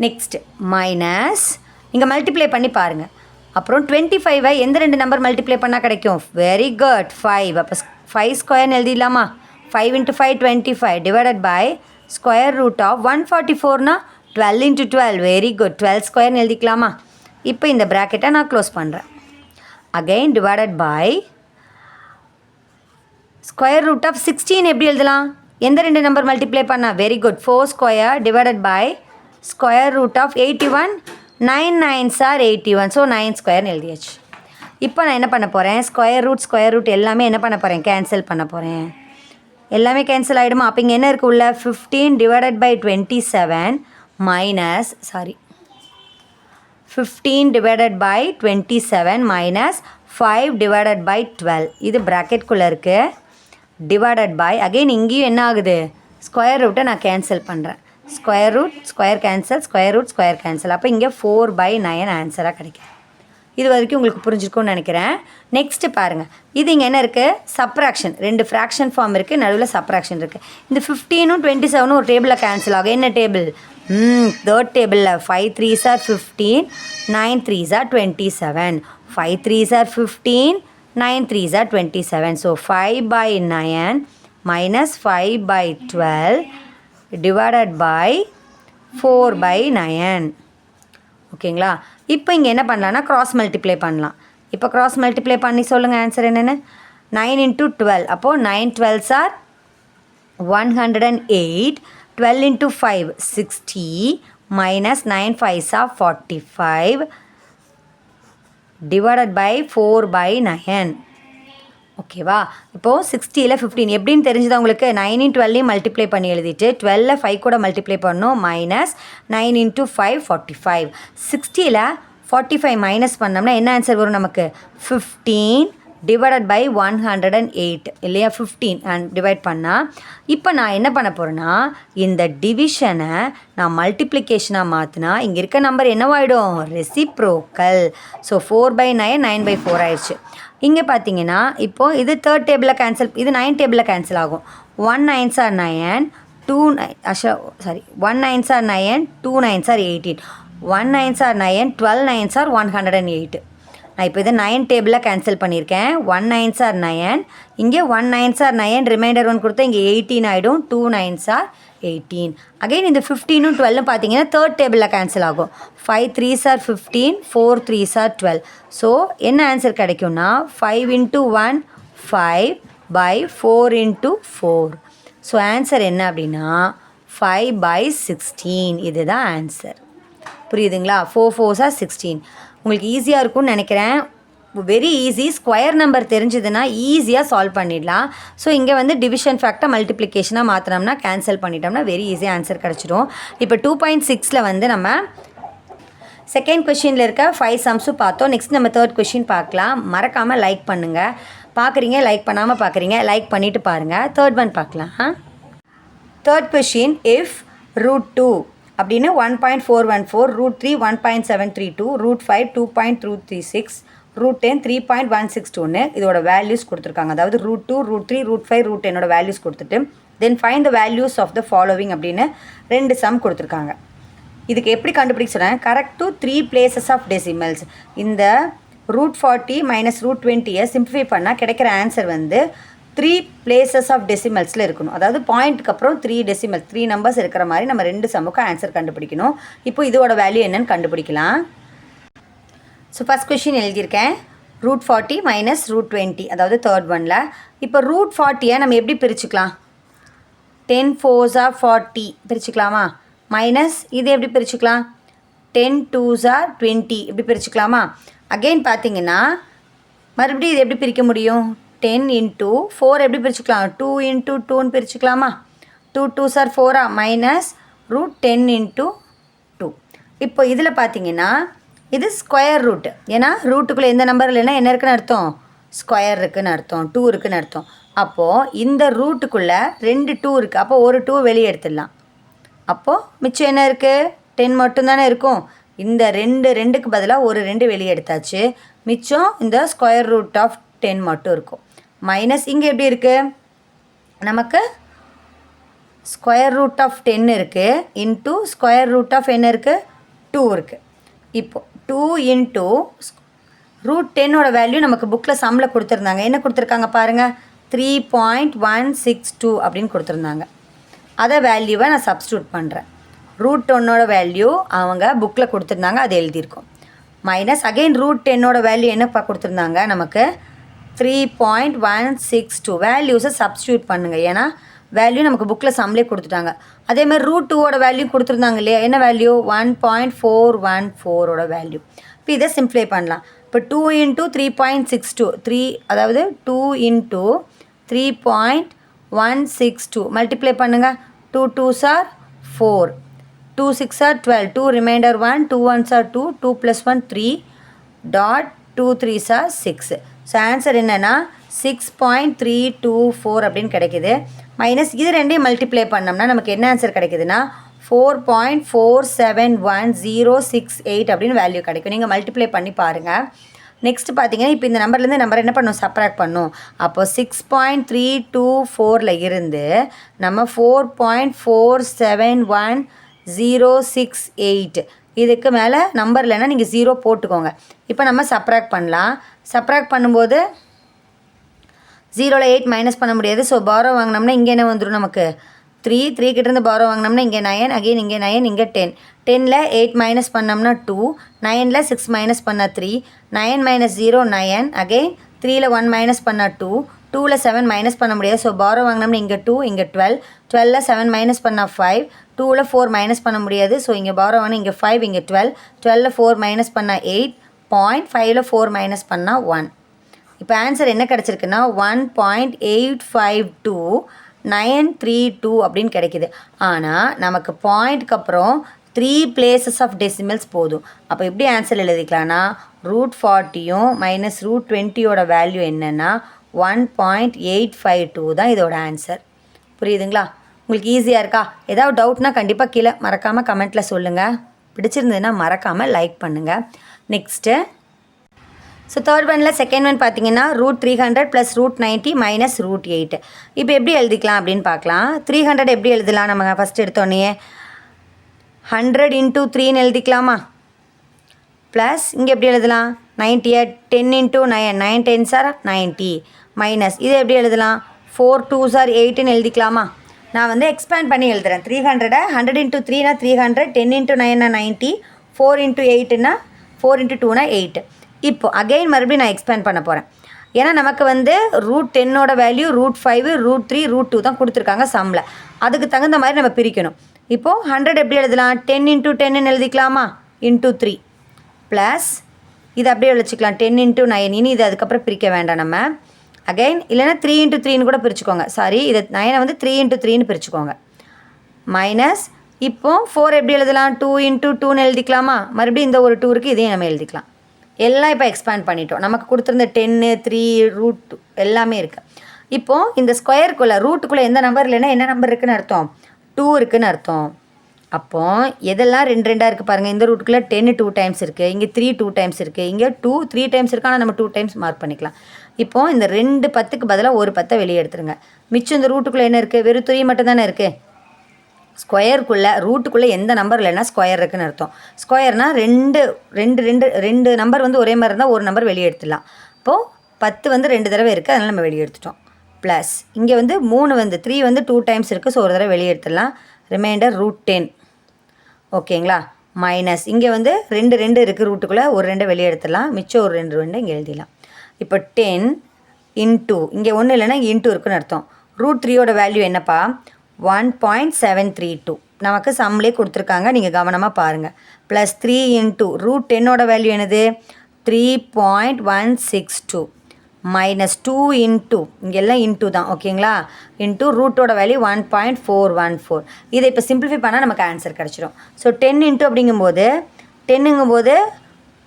நெக்ஸ்ட் மைனஸ், இங்கே மல்டிப்ளை பண்ணி பாருங்கள். அப்புறம் 25 எந்த 2 நம்பர் மல்டிப்ளை பண்ணால் கிடைக்கும். Very good, 5. அப்போ 5 ஸ்கொயர்னு எழுதிடலாமா. 5 × 5 25 divided by square root of 144னா 12 × 12. வெரி குட், 12 ஸ்கொயர்னு எழுதிக்கலாமா. இப்போ இந்த ப்ராக்கெட்டை நான் க்ளோஸ் பண்ணுறேன். Again divided by square root of 16 எப்படி எழுதலாம், எந்த 2 நம்பர் மல்டிப்ளை பண்ணால். Very good, 4 square divided by square root of 81. 9 9s are 81, so 9 ஸ்கொயர்னு எழுதியாச்சு. இப்போ நான் என்ன பண்ண போகிறேன், ஸ்கொயர் ரூட் எல்லாமே என்ன பண்ண போகிறேன், கேன்சல் பண்ண போகிறேன். எல்லாமே கேன்சல் ஆகிடுமா. அப்போ இங்கே என்ன இருக்குது உள்ள, 15 divided by 27 minus 15 divided by 27 minus 5 divided by 12. இது ப்ராக்கெட்குள்ளே இருக்குது. டிவைடட் பை அகெயின் இங்கேயும் என்ன ஆகுது, ஸ்கொயர் ரூட்டை நான் கேன்சல் பண்ணுறேன். Square root square cancel, square root square cancel. அப்போ இங்கே 4/9 ஆன்சராக கிடைக்கும். இது வரைக்கும் உங்களுக்கு புரிஞ்சிருக்கும்னு நினைக்கிறேன். நெக்ஸ்ட்டு பாருங்கள், இது இங்கே என்ன இருக்குது, சப்ராக்ஷன். 2 ஃப்ராக்ஷன் ஃபார்ம் இருக்குது, நடுவில் சப்ராக்ஷன் இருக்குது. இந்த 15ம் 27ம் ஒரு டேபிளில் கேன்சல் ஆகும். என்ன டேபிள், தேர்ட் டேபிளில். 5 3s are 15, 9 3s are 27. 5 3s are 15, 9 3s are 27. So 5/9 minus 5/12 divided by 4/9. ஓகேங்களா. இப்போ இங்கே என்ன பண்ணலான்னா கிராஸ் மல்டிப்ளை பண்ணலாம். இப்போ கிராஸ் மல்டிப்ளை பண்ணி சொல்லுங்கள் ஆன்சர் என்னென்னு. 9 × 12, அப்போது 9 12s are 108. 12 × 5 60 minus 9 5s are 45 divided by 4/9. ஓகேவா. இப்போது 60ல் 15 எப்படின்னு தெரிஞ்சுதான் உங்களுக்கு. 9 × 12 மல்டிப்ளை பண்ணி எழுதிட்டு 12ல் 5 கூட மல்டிப்ளை பண்ணணும். மைனஸ் 9 × 5 45. 60ல் 45 மைனஸ் பண்ணோம்னா என்ன ஆன்சர் வரும் நமக்கு, 15 டிவைடட் பை 108 இல்லையா. 15 டிவைட் பண்ணால் இப்போ நான் என்ன பண்ண போகிறேன்னா, இந்த டிவிஷனை நான் மல்டிப்ளிகேஷனாக மாற்றினா இங்கே இருக்க நம்பர் என்னவாயிடும், ரெசிப்ரோக்கல். ஸோ 4/9 9/4 ஆயிடுச்சு. இங்கே பார்த்தீங்கன்னா இப்போது இது தேர்ட் டேபிளில் கேன்சல், இது 9 டேபிளில் கேன்சல் ஆகும். 1 9s are 9, 1 9s are 9, 2 9s are 18. 1 9s are 9, 12 9s are 108. நான் இப்போ இதை 9 டேபிளில் கேன்சல் பண்ணியிருக்கேன். 1 9s are 9, இங்கே 1 9s are 9 ரிமைண்டர் 1 கொடுத்தா இங்கே 18 ஆகிடும். 2 9s are 18. அகைன் இந்த 15ம் 12ம் பார்த்தீங்கன்னா தேர்ட் டேபிளில் கேன்சல் ஆகும். 5 3s are 15, 4 3s are 12. So என்ன ஆன்சர் கிடைக்கும்னா 5 × 1 5/4 × 4. ஸோ ஆன்சர் என்ன அப்படின்னா 5/16. இதுதான் ஆன்சர். புரியுதுங்களா. 4 4s are 16. உங்களுக்கு ஈஸியாக இருக்கும்னு நினைக்கிறேன். Very easy. ஸ்கொயர் நம்பர் தெரிஞ்சதுன்னா ஈஸியாக சால்வ் பண்ணிடலாம். ஸோ இங்கே வந்து டிவிஷன் ஃபேக்டை மல்டிப்ளிகேஷனாக மாற்றினோம்னா கேன்சல் பண்ணிட்டோம்னா வெரி ஈஸியாக ஆன்சர் கிடச்சிடும். இப்போ 2.6ல் வந்து நம்ம செகண்ட் கொஷினில் இருக்க 5 சம்ஸும் பார்த்தோம். நெக்ஸ்ட் நம்ம தேர்ட் கொஷின் பார்க்கலாம். மறக்காமல் லைக் பண்ணுங்கள். பார்க்குறீங்க, லைக் பண்ணாமல் பார்க்குறீங்க, லைக் பண்ணிவிட்டு பாருங்கள். தேர்ட் ஒன் பார்க்கலாம். தேர்ட் கொஷின், இஃப் √2 அப்படின்னு 1.414, √3 1.732, √5 2.236, √10 3.162 இதோட வேல்யூஸ் கொடுத்துருக்காங்க. அதாவது √2 √3 √5 √10 வேல்யூஸ் கொடுத்துட்டு then find the values of the following அப்படின்னு 2 சம் கொடுத்துருக்காங்க. இதுக்கு எப்படி கண்டுபிடிக்க சொல்கிறேன், correct to 3 places of decimals. இந்த √40 மைனஸ் √20 சிம்பிளிஃபை பண்ணால் கிடைக்கிற ஆன்சர் வந்து 3 places ஆஃப் டெசிமல்ஸில் இருக்கணும். அதாவது பாயிண்ட்டுக்கு அப்புறம் 3 டெசிமல்ஸ் 3 நம்பர்ஸ் இருக்கிற மாதிரி நம்ம 2 சம்முக்கு ஆன்சர் கண்டுபிடிக்கணும். இப்போ இதோட வேல்யூ என்னன்னு கண்டுபிடிக்கலாம். ஸோ ஃபஸ்ட் கொஷின் எழுதியிருக்கேன், √40 மைனஸ் √20, அதாவது தேர்ட் ஒனில். இப்போ √40 நம்ம எப்படி பிரிச்சுக்கலாம், 10 4s are 40 பிரிச்சுக்கலாமா, மைனஸ் இது எப்படி பிரிச்சுக்கலாம், 10 2s are 20 இப்படி பிரிச்சுக்கலாமா. அகெயின் பார்த்தீங்கன்னா மறுபடியும் இது எப்படி பிரிக்க முடியும், 10 into 4 எப்படி பிரிச்சுக்கலாம், 2 into 2ன்னு பிரிச்சுக்கலாமா, 2 2s are 4 minus √10 into 2. இப்போ இதில் பார்த்தீங்கன்னா இது ஸ்கொயர் ரூட், ஏன்னா ரூட்டுக்குள்ளே எந்த நம்பர் இல்லைன்னா என்ன இருக்குன்னு அர்த்தம், ஸ்கொயர் இருக்குதுன்னு அர்த்தம், 2 இருக்குதுன்னு அர்த்தம். அப்போது இந்த ரூட்டுக்குள்ளே 2 2 இருக்குது, அப்போ ஒரு 2 வெளியே எடுத்துடலாம். அப்போது மிச்சம் என்ன இருக்குது, 10 மட்டும்தானே இருக்கும். இந்த 2க்கு பதிலாக ஒரு 2 வெளியே எடுத்தாச்சு, மிச்சம் இந்த ஸ்கொயர் ரூட் ஆஃப் 10 மட்டும் இருக்கும். மைனஸ் இங்கே எப்படி இருக்குது, நமக்கு ஸ்கொயர் ரூட் ஆஃப் 10 இருக்குது, இன்ட்டு ஸ்கொயர் ரூட் ஆஃப் என்ன இருக்குது, 2 இருக்குது. இப்போது 2 into √10 வேல்யூ நமக்கு புக்கில் சம்மில் கொடுத்துருந்தாங்க. என்ன கொடுத்துருக்காங்க பாருங்கள், 3.162 அப்படின்னு கொடுத்துருந்தாங்க. அதை வேல்யூவை நான் சப்ஸ்டியூட் பண்ணுறேன். √10 வேல்யூ அவங்க புக்கில் கொடுத்துருந்தாங்க, அது எழுதியிருக்கோம். மைனஸ் அகெயின் √10 வேல்யூ என்னப்பா கொடுத்துருந்தாங்க நமக்கு, 3.162. வேல்யூஸை சப்ஸ்டியூட் பண்ணுங்கள், ஏன்னா வேல்யூ நமக்கு புக்கில் சம்மிலே கொடுத்துட்டாங்க. அதேமாதிரி √2 வேல்யூ கொடுத்துருந்தாங்க இல்லையா, என்ன வேல்யூ, 1.414 வேல்யூ. இப்போ இதை சிம்ப்ளை பண்ணலாம். இப்போ 2 into 3.62 3, அதாவது 2 into 3.162 மல்டிப்ளை பண்ணுங்கள். 2 2s are 4, 2 6 are 12, 2 remainder 1, 2 1s are 2, 2 + 1 3, dot 2 3s are 6. So answer என்னென்னா 6.324 அப்படின்னு கிடைக்கிது. மைனஸ் இது ரெண்டையும் மல்டிப்ளை பண்ணோம்னா நமக்கு என்ன ஆன்சர் கிடைக்குதுன்னா 4.471068 அப்படின்னு வேல்யூ கிடைக்கும். நீங்கள் மல்டிப்ளை பண்ணி பாருங்கள். நெக்ஸ்ட் பார்த்தீங்கன்னா இப்போ இந்த நம்பர்லேருந்து நம்பர் என்ன பண்ணும், சப்ராக்ட் பண்ணும். அப்போ 6.324 இருந்து நம்ம 4.471068 இதுக்கு மேலே நம்பர் இல்லைன்னா நீங்கள் 0 போட்டுக்கோங்க. இப்போ நம்ம சப்ராக்ட் பண்ணலாம். சப்ராக்ட் பண்ணும்போது 0ல் 8 மைனஸ் பண்ண முடியாது. ஸோ பாரோ வாங்கினோம்னா இங்கே என்ன வந்துடும் நமக்கு, 3 கிட்டேருந்து பாரோ வாங்கினோம்னா இங்கே 9, அகெயின் இங்கே 9, இங்கே 10. 10ல் 8 மைனஸ் பண்ணோம்னா 2, 9ல் 6 மைனஸ் பண்ணால் 3, 9 மைனஸ் 0 9, அகெயின் 3ல் 1 மைனஸ் பண்ணால் 2, 2ல் 7 மைனஸ் பண்ண முடியாது. ஸோ பாரோ வாங்கினோம்னா இங்கே 2, இங்கே 12, 12ல் 7 மைனஸ் பண்ணால் 5, 2ல் 4 மைனஸ் பண்ண முடியாது. ஸோ இங்கே பாரோ வாங்கினா இங்கே 5, இங்கே 12, 12ல் 4 மைனஸ் பண்ணால் 8, 0.5ல் 4 மைனஸ் பண்ணால் 1. இப்போ ஆன்சர் என்ன கிடச்சிருக்குன்னா 1.852932 அப்படின்னு கிடைக்கிது. ஆனால் நமக்கு பாயிண்ட்க்கு அப்புறம் 3 places ஆஃப் டெசிமல்ஸ் போதும். அப்போ எப்படி ஆன்சர் எழுதிக்கலாம்னா √40 மைனஸ் √20 வேல்யூ என்னென்னா 1.852 தான் இதோட ஆன்சர். புரியுதுங்களா, உங்களுக்கு ஈஸியாக இருக்கா? ஏதாவது டவுட்னா கண்டிப்பாக கீழே மறக்காமல் கமெண்ட்டில் சொல்லுங்கள். பிடிச்சிருந்ததுன்னா மறக்காமல் லைக் பண்ணுங்கள். நெக்ஸ்ட்டு ஸோ தேர்ட் ஒனில் செகண்ட் ஒன் பார்த்தீங்கன்னா √300 + √90 மைனஸ் √8. இப்போ எப்படி எழுதிக்கலாம் அப்படின்னு பார்க்கலாம். 300 எப்படி எழுதலாம், நம்ம ஃபஸ்ட் எடுத்தோடனே 100 into 3ன்னு எழுதிக்கலாமா, ப்ளஸ் இங்கே எப்படி எழுதலாம் 90 10 into 9, 9 10s are 90, மைனஸ் இது எப்படி எழுதலாம் 4 2s are 8ன்னு எழுதிக்கலாமா. நான் வந்து எக்ஸ்பேண்ட் பண்ணி எழுதுகிறேன். 300 100 into 3னா 300, 10 into 9னா 90, 4 into 8னா 4 into 2னா 8. இப்போது அகெயின் மறுபடியும் நான் எக்ஸ்பேண்ட் பண்ண போகிறேன். ஏன்னா நமக்கு வந்து √10 வேல்யூ √5 √3 √2 தான் கொடுத்துருக்காங்க சம்மில். அதுக்கு தகுந்த மாதிரி நம்ம பிரிக்கணும். இப்போது 100 எப்படி எழுதலாம், 10 into 10ன்னு எழுதிக்கலாமா, into 3 ப்ளஸ் இது அப்படியே வச்சுக்கலாம் 10 into 9. இனி இது அதுக்கப்புறம் பிரிக்க வேண்டாம் நம்ம. அகெயின் இல்லைன்னா 3 into 3ன்னு கூட பிரிச்சுக்கோங்க. சாரி, இதை 9 வந்து 3 into 3ன்னு பிரிச்சுக்கோங்க. மைனஸ் இப்போது 4 எப்படி எழுதலாம், 2 into 2ன்னு எழுதிக்கலாமா. மறுபடியும் இந்த ஒரு 2 இருக்குது, இதையும் நம்ம எழுதிக்கலாம். எல்லாம் இப்போ எக்ஸ்பேண்ட் பண்ணிட்டோம். நமக்கு கொடுத்துருந்த 10 3 √2 எல்லாமே இருக்குது. இப்போது இந்த ஸ்கொயருக்குள்ளே ரூட்டுக்குள்ளே எந்த நம்பர் இல்லைன்னா என்ன நம்பர் இருக்குதுன்னு அர்த்தம், 2 இருக்குதுன்னு அர்த்தம். அப்போது எதெல்லாம் 2 2ஆக இருக்குது பாருங்கள். இந்த ரூட்டுக்குள்ளே 10 2 டைம்ஸ் இருக்குது, இங்கே 3 2 டைம்ஸ் இருக்குது, இங்கே 2 3 டைம்ஸ் இருக்குது. ஆனால் நம்ம 2 டைம்ஸ் மார்க் பண்ணிக்கலாம். இப்போது இந்த 2 10க்கு பதிலாக ஒரு 10 வெளியே எடுத்துருங்க. மிச்சம் இந்த ரூட்டுக்குள்ளே என்ன இருக்குது, வெறும் 3 மட்டும் தானே இருக்குது. ஸ்கொயருக்குள்ளே ரூட்டுக்குள்ளே எந்த நம்பர் இல்லைன்னா ஸ்கொயர் இருக்குன்னு அர்த்தம். ஸ்கொயர்னால் ரெண்டு ரெண்டு ரெண்டு ரெண்டு நம்பர் வந்து ஒரே மாதிரி இருந்தால் ஒரு நம்பர் வெளியே எடுத்துடலாம். இப்போது 10 வந்து 2 தடவை இருக்குது, அதனால் நம்ம வெளியே எடுத்துட்டோம். ப்ளஸ் இங்கே வந்து 3 வந்து 3 வந்து 2 டைம்ஸ் இருக்குது, ஸோ ஒரு தடவை வெளியே எடுத்துடலாம். ரிமைண்டர் √10. ஓகேங்களா? மைனஸ் இங்கே வந்து 2 இருக்குது ரூட்டுக்குள்ளே, ஒரு 2 வெளியே எடுத்துடலாம், மிச்சம் ஒரு 2 இங்கே எழுதிடலாம். இப்போ 10 இன்ட்டு இங்கே ஒன்றும் இல்லைன்னா இன்ட்டு இருக்குன்னு அர்த்தம். √3யோட வேல்யூ என்னப்பா? 1.732. நமக்கு சம்லேயே கொடுத்துருக்காங்க, நீங்கள் கவனமாக பாருங்கள். ப்ளஸ் 3 இன்ட்டு √10ஓட வேல்யூ என்னது? 3.162 மைனஸ் 2 இன்ட்டு இங்கெல்லாம் இன்ட்டு தான், ஓகேங்களா? இன்ட்டு ரூட்டோட வேல்யூ 1.414. இதை இப்போ சிம்பிளிஃபை பண்ணால் நமக்கு ஆன்சர் கிடச்சிடும். ஸோ 10 இன்ட்டு அப்படிங்கும்போது 10ங்கும்போது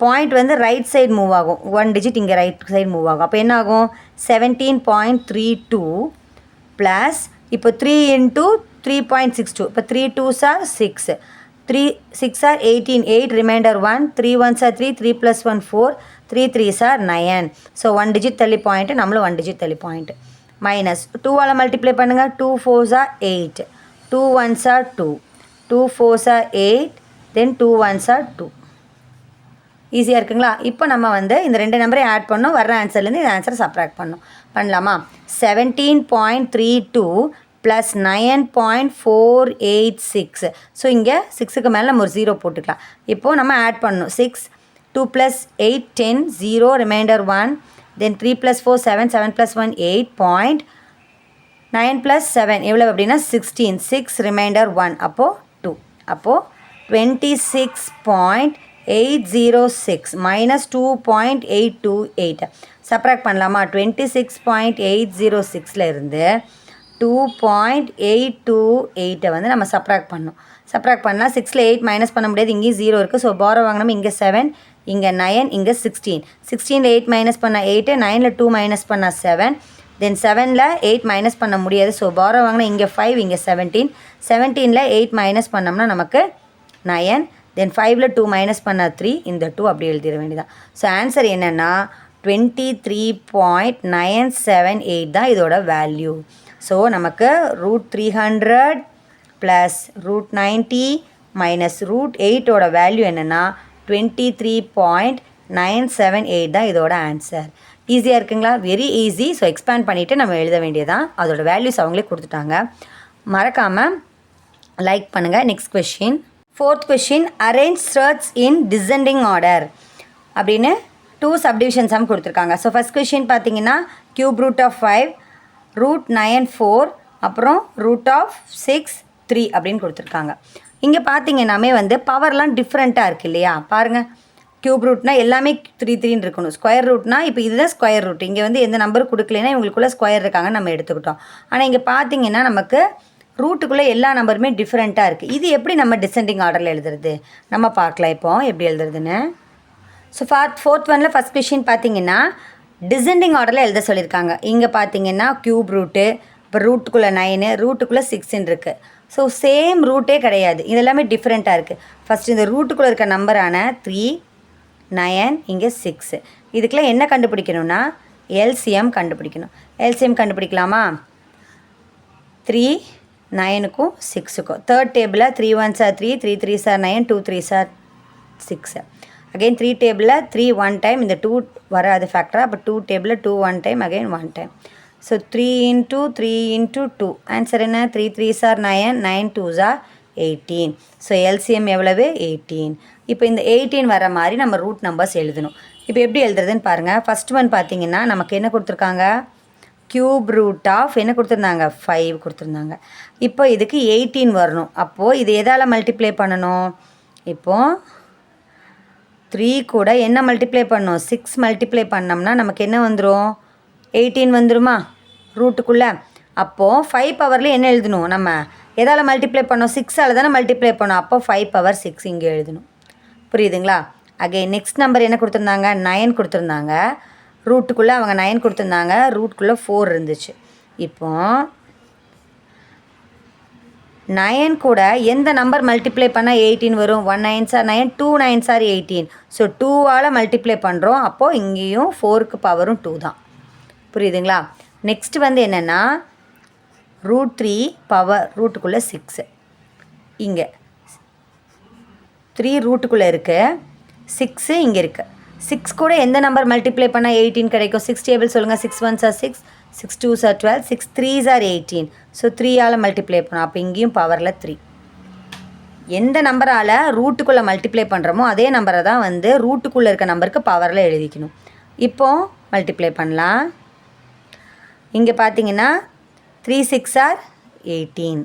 பாயிண்ட் வந்து ரைட் சைடு மூவ் ஆகும், 1 டிஜிட் இங்கே ரைட் சைடு மூவ் ஆகும். அப்போ என்ன ஆகும்? 17.32 ப்ளஸ் இப்போ 3 இன்ட்டு 3.62. இப்போ 3 2s are 6, 3 6 are 18, 8 reminder 1, 3 1s are 3, 3 + 1 4, 3 3s are 9. So 1 digit தள்ளி பாயிண்ட்டு, நம்மளும் 1 டிஜிட் தள்ளி பாயிண்ட்டு. மைனஸ் 2ஆல் மல்டிப்ளை பண்ணுங்கள். 2 4s are 8, 2 1s are 2, 2 4s are 8, then 2 1s are 2. ஈஸியாக இருக்குங்களா? இப்போ நம்ம வந்து இந்த 2 நம்பரையும் ஆட் பண்ணோம், வர்ற ஆன்சர்லேருந்து இந்த ஆன்சரை சப்ராக்ட் பண்ணலாமா? 17.32 ப்ளஸ் 9.486. ஸோ இங்கே 6க்கு மேலே நம்ம ஒரு 0 போட்டுக்கலாம். இப்போது நம்ம ஆட் பண்ணணும். 6 2 + 8 10, 0 ரிமைண்டர் 1, தென் 3 + 4 7, 7 + 1 8, 9 + 7 எவ்வளோ அப்படின்னா 16, 6 ரிமைண்டர் 1, அப்போது 2. அப்போது 26.806 மைனஸ் 2.828 சப்ராக்ட் பண்ணலாமா? 26.806 இருந்து 2.828 வந்து நம்ம சப்ராக்ட் பண்ணணும். சப்ராக்ட் பண்ணால் 6ல் 8 மைனஸ் பண்ண முடியாது, இங்கேயும் 0 இருக்குது. ஸோ பாரோ வாங்கினோம், இங்கே 7, இங்கே 9, இங்கே 16. 16ல் 8 மைனஸ் பண்ணால் 8, 9ல் 2 மைனஸ் பண்ணால் 7, தென் 7ல் 8 மைனஸ் பண்ண முடியாது. ஸோ பாரோ வாங்கினா இங்கே 5, இங்கே 17, 17ல் 8 மைனஸ் பண்ணோம்னா நமக்கு 9, தென் 5ல் 2 மைனஸ் பண்ணால் 3, இந்த 2 அப்படி எழுதிட வேண்டியதான். ஸோ ஆன்சர் என்னென்னா 23.978 தான் இதோட வேல்யூ. ஸோ நமக்கு √300 ப்ளஸ் √90 மைனஸ் √8ஓட வேல்யூ என்னென்னா 23.978 தான் இதோட ஆன்சர். ஈஸியாக இருக்குங்களா? Very easy. ஸோ எக்ஸ்பேண்ட் பண்ணிவிட்டு நம்ம எழுத வேண்டியதான். அதோட வேல்யூஸ் அவங்களே கொடுத்துட்டாங்க. மறக்காமல் லைக் பண்ணுங்கள். நெக்ஸ்ட் கொஷின், 4th கொஷின், arrange surds in descending order அப்படின்னு 2 சப்டிவிஷன் சம் கொடுத்துருக்காங்க. ஸோ ஃபஸ்ட் கொஷின் பார்த்தீங்கன்னா கியூப் ரூட் ஆஃப் 5, √9 4, அப்புறம் √6 3 அப்படின்னு கொடுத்துருக்காங்க. இங்கே பார்த்தீங்கன்னாமே வந்து பவர்லாம் டிஃப்ரெண்ட்டாக இருக்குது இல்லையா? பாருங்கள், கியூப் ரூட்னால் எல்லாமே 3 3ன்னு இருக்கணும். ஸ்கொயர் ரூட்னா இப்போ இதுதான் ஸ்கொயர் ரூட். இங்கே வந்து எந்த நம்பர் கொடுக்கலைன்னா இவங்களுக்குள்ளே ஸ்கொயர் இருக்காங்கன்னு நம்ம எடுத்துக்கிட்டோம். ஆனால் இங்கே பார்த்தீங்கன்னா நமக்கு ரூட்டுக்குள்ளே எல்லா நம்பருமே டிஃப்ரெண்ட்டாக இருக்குது. இது எப்படி நம்ம டிசெண்டிங் ஆர்டரில் எழுதுறது நம்ம பார்க்கலாம் இப்போ எப்படி எழுதுறதுன்னு. ஸோ 4th ஒனில் ஃபஸ்ட் கொஷின் பார்த்தீங்கன்னா டிசெண்டிங் ஆர்டரில் எழுத சொல்லியிருக்காங்க. இங்கே பார்த்தீங்கன்னா கியூப் ரூட்டு, இப்போ ரூட்டுக்குள்ளே 9, ரூட்டுக்குள்ளே 6ன்னு இருக்குது. ஸோ சேம் ரூட்டே கிடையாது, இது எல்லாமே டிஃப்ரெண்ட்டாக இருக்குது. ஃபஸ்ட்டு இந்த ரூட்டுக்குள்ளே இருக்க நம்பரான 3 9 இங்கே 6, இதுக்கெல்லாம் என்ன கண்டுபிடிக்கணும்னா எல்சிஎம் கண்டுபிடிக்கணும். எல்சிஎம் கண்டுபிடிக்கலாமா? 3 9க்கும் 6க்கும் தேர்ட் டேபிளில் 3 1s are 3, 3 3s are 9, 2 3s are 6. Again 3 டேபிளில் 3 1 டைம், இந்த 2 வராது ஃபேக்டராக, அப்போ 2 டேபிளில் 2 1 time, again 1 time. So 3 × 3 × 2 answer என்ன? 3 3s are 9, 9 2s are 18. So LCM எவ்வளவு? 18. இப்போ இந்த 18 வர மாதிரி நம்ம ரூட் நம்பர்ஸ் எழுதணும். இப்போ எப்படி எழுதுறதுன்னு பாருங்கள். ஃபஸ்ட் ஒன் பார்த்தீங்கன்னா நமக்கு என்ன கொடுத்துருக்காங்க? கியூப் ரூட் ஆஃப் என்ன கொடுத்துருந்தாங்க? 5 கொடுத்துருந்தாங்க. இப்போ இதுக்கு 18 வரணும். அப்போது இது எதால் மல்டிப்ளை பண்ணணும்? இப்போது 3 கூட என்ன மல்டிப்ளை பண்ணணும்? 6 மல்டிப்ளை பண்ணோம்னா நமக்கு என்ன வந்துடும்? 18 வந்துருமா ரூட்டுக்குள்ளே? அப்போது 5 பவரில் என்ன எழுதணும்? நம்ம எதால் மல்டிப்ளை பண்ணோம்? 6ஆல் தானே மல்டிப்ளை பண்ணோம். அப்போ 5 பவர் 6 இங்கே எழுதணும். புரியுதுங்களா? அகெயின் நெக்ஸ்ட் நம்பர் என்ன கொடுத்துருந்தாங்க? 9 கொடுத்துருந்தாங்க. ரூட்டுக்குள்ளே அவங்க 9 கொடுத்துருந்தாங்க, ரூட்டுக்குள்ளே 4 இருந்துச்சு. இப்போது 9 கூட எந்த நம்பர் மல்டிப்ளை பண்ணால் 18 வரும்? 1 9s are 9, 2 9s are 18. So 2ஆல் multiply பண்ணுறோம். அப்போது இங்கேயும் 4க்கு பவரும் 2 தான். புரியுதுங்களா? நெக்ஸ்ட் வந்து என்னென்னா √3 பவர் ரூட்டுக்குள்ளே 6. இங்கே 3 ரூட்டுக்குள்ளே இருக்குது, 6 இங்கே இருக்குது. 6 கூட எந்த நம்பர் மல்டிப்ளை பண்ணால் 18 கிடைக்கும்? 6 டேபிள் சொல்லுங்கள். 6 1s are 6, 6 2s are 12, 6 3s are 18. So 3ஆல் multiply பண்ணோம். அப்போ இங்கேயும் பவரில் 3. எந்த நம்பரால் ரூட்டுக்குள்ளே மல்டிப்ளை பண்ணுறோமோ அதே நம்பரை தான் வந்து ரூட்டுக்குள்ளே இருக்க நம்பருக்கு பவரில் எழுதிக்கணும். இப்போது மல்டிப்ளை பண்ணலாம். இங்கே பார்த்தீங்கன்னா 3 6 are 18.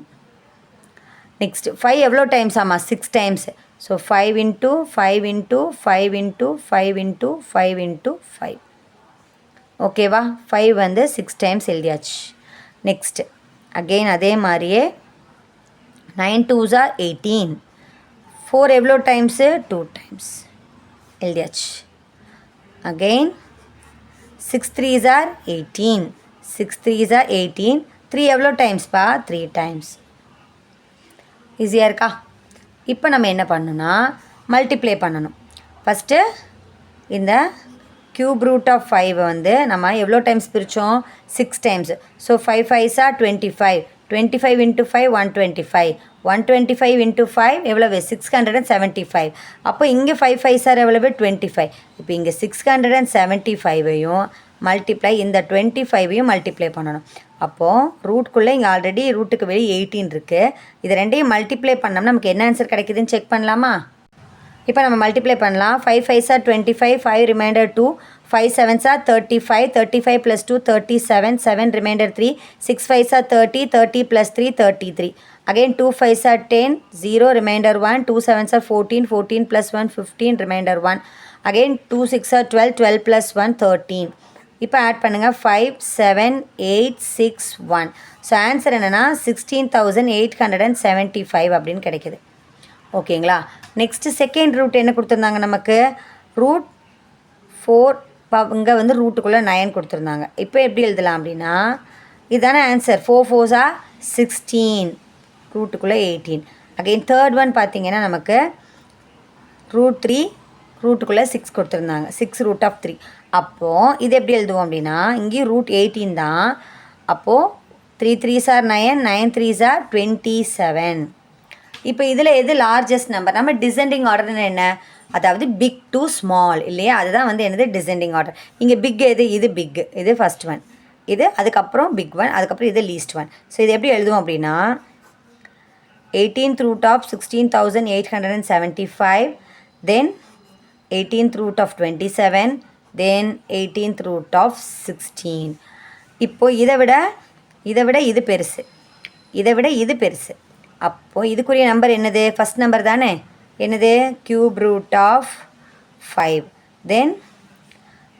நெக்ஸ்ட் 5 எவ்வளோ டைம்ஸ்? ஆமாம் 6 times. So 5 into 5 into 5 into 5 into 5 into 5. ஓகேவா? 5 வந்து 6 டைம்ஸ் எழுதியாச்சு. நெக்ஸ்ட் அகெயின் அதே மாதிரியே 9 2s are 18. 4 எவ்வளோ டைம்ஸு? 2 டைம்ஸ் எழுதியாச்சு. Again 6 3s are 18. 6 3s are 18. 3 எவ்வளோ டைம்ஸ்ப்பா? 3 டைம்ஸ். ஈஸியாக இருக்கா? இப்போ நம்ம என்ன பண்ணணும்னா மல்டிப்ளை பண்ணணும். ஃபஸ்ட்டு இந்த க்யூப் ரூட் ஆஃப் 5 வந்து நம்ம எவ்வளோ டைம்ஸ் பிரித்தோம்? 6 times. So 5 5s are 25. 25 into 5 125. 125 into 5 எவ்வளவு? 675. அப்போ இங்கே 5 5s are எவ்வளவு? 25. இப்போ இங்கே 675ஐயும் மல்டிப்ளை இந்த 25ஐயும் மல்டிப்ளை பண்ணணும். அப்போது ரூட்குள்ளே இங்கே ஆல்ரெடி ரூட்டுக்கு வெளியே 18 இருக்குது. இது ரெண்டையும் மல்டிப்ளை பண்ணோம்னா நமக்கு என்ன ஆன்சர் கிடைக்குதுன்னு செக் பண்ணலாமா? இப்போ நம்ம மல்டிப்ளை பண்ணலாம். 5 5s are 25, 5 remainder 2, 5 7s are 35, 35 plus 2 37, 7 remainder 3, 6 5s are 30, 30 plus 3 33. Again 2 5s are 10, 0 remainder 1, 2 7s are 14, 14 plus 1 15 remainder 1. Again 2 6 are 12, 12 plus 1 13. இப்போ ஆட் பண்ணுங்கள். 5 7 8 6 1. ஸோ ஆன்சர் என்னென்னா 16,875 அப்படின்னு கிடைக்கிது. ஓகேங்களா? நெக்ஸ்ட்டு செகண்ட் ரூட் என்ன கொடுத்துருந்தாங்க நமக்கு? ரூட் 4. இங்கே வந்து ரூட்டுக்குள்ளே 9 கொடுத்துருந்தாங்க. இப்போ எப்படி எழுதலாம் அப்படின்னா இதுதானே answer. 4 4s are 16, ரூட்டுக்குள்ளே 18. Again third one பார்த்தீங்கன்னா நமக்கு ரூட் 3, ரூட்டுக்குள்ளே 6 கொடுத்துருந்தாங்க. 6 ரூட் ஆஃப் 3. அப்போது இது எப்படி எழுதுவோம் அப்படின்னா இங்கேயும் ரூட் 18 தான். அப்போது 3 3s are 9, 9 3s are 27. இப்போ இதில் எது லார்ஜஸ்ட் நம்பர்? நம்ம டிசெண்டிங் ஆர்டர்னு என்ன? அதாவது பிக் டு ஸ்மால் இல்லையா? அதுதான் வந்து என்னது டிசெண்டிங் ஆர்டர். இங்கே பிக் எது? இது பிக், இது ஃபஸ்ட் ஒன், இது அதுக்கப்புறம் பிக் ஒன், அதுக்கப்புறம் இது லீஸ்ட் ஒன். ஸோ இது எப்படி எழுதுவோம் அப்படின்னா 18th root of 16,875, then 18th root of 27, then 18th root of 16. இப்போது இதை விட இது பெருசு, இதை விட இது பெருசு. அப்போது இதுக்குரிய நம்பர் என்னது? ஃபஸ்ட் நம்பர் தானே. என்னது? Cube root of 5. தென்